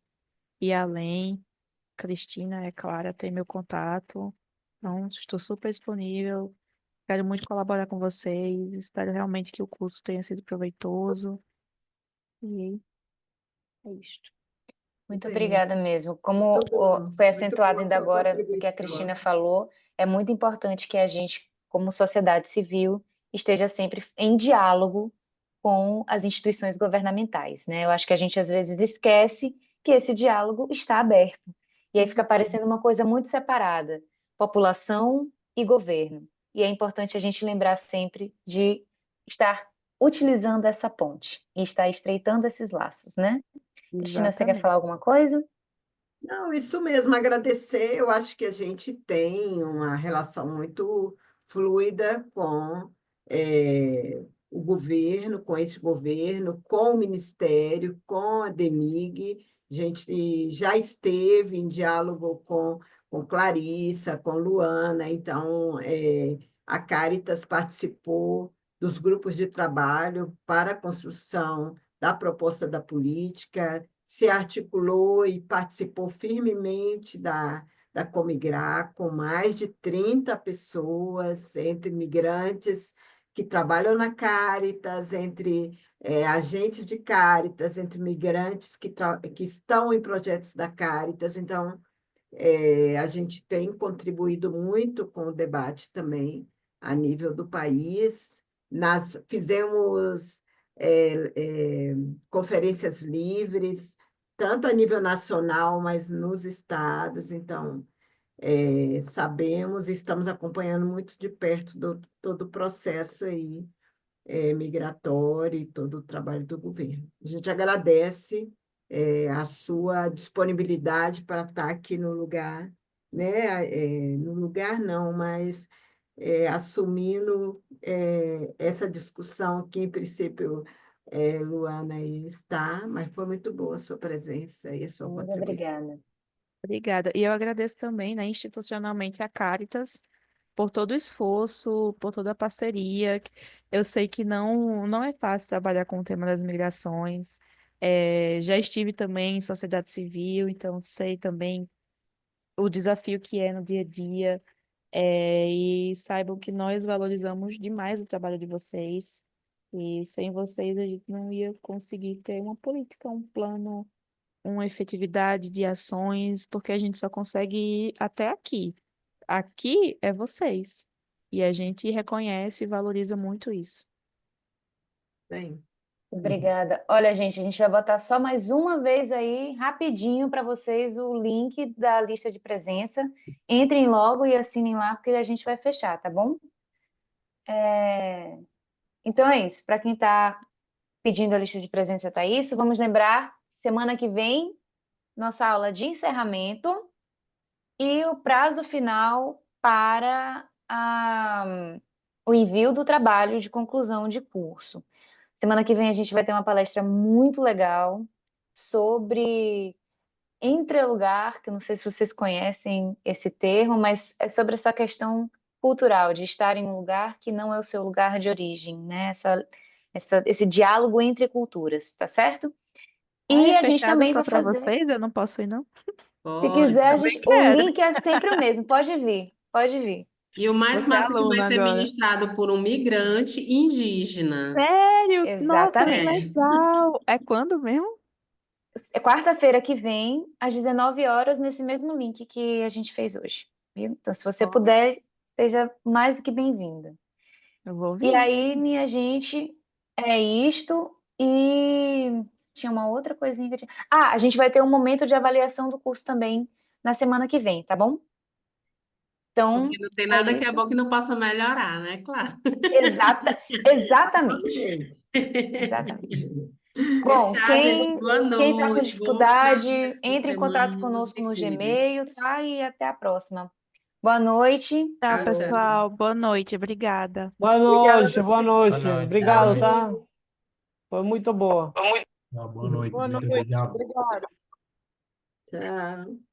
e além. Cristina, é Clara, tem meu contato. Então, estou super disponível. Quero muito colaborar com vocês. Espero realmente que o curso tenha sido proveitoso. E é isto. muito Bem, obrigada mesmo. Como muito bom, foi muito acentuado boa a ainda sua agora do que a contribuição. Cristina falou, é muito importante que a gente, como sociedade civil, esteja sempre em diálogo com as instituições governamentais, né? Eu acho que a gente às vezes esquece que esse diálogo está aberto. E aí Isso fica parecendo uma coisa muito separada, população e governo. E é importante a gente lembrar sempre de estar utilizando essa ponte e estar estreitando esses laços, né? Cristina, você quer falar Exatamente. alguma coisa? Não, isso mesmo, agradecer. Eu acho que a gente tem uma relação muito fluida com o governo, com esse governo, com o Ministério, com a DEMIG. A gente já esteve em diálogo com Clarissa, com Luana, então a Caritas participou dos grupos de trabalho para a construção da proposta da política, se articulou e participou firmemente da Comigrar, com mais de 30 pessoas, entre migrantes que trabalham na Caritas, entre agentes de Caritas, entre migrantes que estão em projetos da Caritas. Então, a gente tem contribuído muito com o debate também a nível do país. Fizemos conferências livres, tanto a nível nacional, mas nos estados. Então, sabemos e estamos acompanhando muito de perto todo o processo aí, migratório e todo o trabalho do governo. A gente agradece, a sua disponibilidade para estar aqui no lugar, né? No lugar não, mas assumindo essa discussão que, em princípio, Luana aí está, mas foi muito boa a sua presença e a sua Muito contribuição. obrigada. Obrigada. E eu agradeço também, né, institucionalmente a Caritas por todo o esforço, por toda a parceria. Eu sei que não é fácil trabalhar com o tema das migrações. Já estive também em sociedade civil, então sei também o desafio que é no dia a dia. E saibam que nós valorizamos demais o trabalho de vocês. E sem vocês a gente não ia conseguir ter uma política, um plano, uma efetividade de ações, porque a gente só consegue ir até aqui. Aqui é vocês. E a gente reconhece e valoriza muito isso. Bem, Obrigada. Olha, gente, a gente vai botar só mais uma vez aí, rapidinho, para vocês o link da lista de presença. Entrem logo e assinem lá, porque a gente vai fechar, tá bom? Então é isso. Para quem está pedindo a lista de presença, tá isso. Vamos lembrar, semana que vem, nossa aula de encerramento e o prazo final para o envio do trabalho de conclusão de curso. Semana que vem a gente vai ter uma palestra muito legal sobre entrelugar, que eu não sei se vocês conhecem esse termo, mas é sobre essa questão cultural, de estar em um lugar que não é o seu lugar de origem, né? Esse diálogo entre culturas, tá certo? Ah, E é a gente fechado também só vai para fazer. vocês? Eu não posso ir, não? Se quiser, Pode. Também o quero. link é sempre o mesmo. Pode vir, pode vir. E o Vou mais ser massa é que vai aluna ser agora. ministrado por um migrante indígena. Sério? Nossa, que Exatamente. É. legal! É quando mesmo? É quarta-feira que vem, às 19 horas, nesse mesmo link que a gente fez hoje, viu? Então, se você Ó, puder, seja mais do que bem-vinda. eu vou E vir. aí, minha gente, é isto. E tinha uma outra coisinha que eu tinha. Ah, a gente vai ter um momento de avaliação do curso também na semana que vem, tá bom? Então, Porque não tem é nada que é isso. bom que não possa melhorar, né? Claro. Exatamente. Exatamente. Exatamente. Pois Bom, tchau, gente. Boa quem tá com noite. Bom dificuldade, finalzinho de entre em contato semana. conosco Se no cuidem. Gmail, tá? E até a próxima. Boa noite. Tchau, Tchau, tchau. pessoal. Boa noite. Obrigada. Obrigada a Boa você. noite. Tchau, Obrigado, tá? gente. Foi muito boa. Boa noite, Boa gente. noite. Obrigado. Obrigado. Tchau.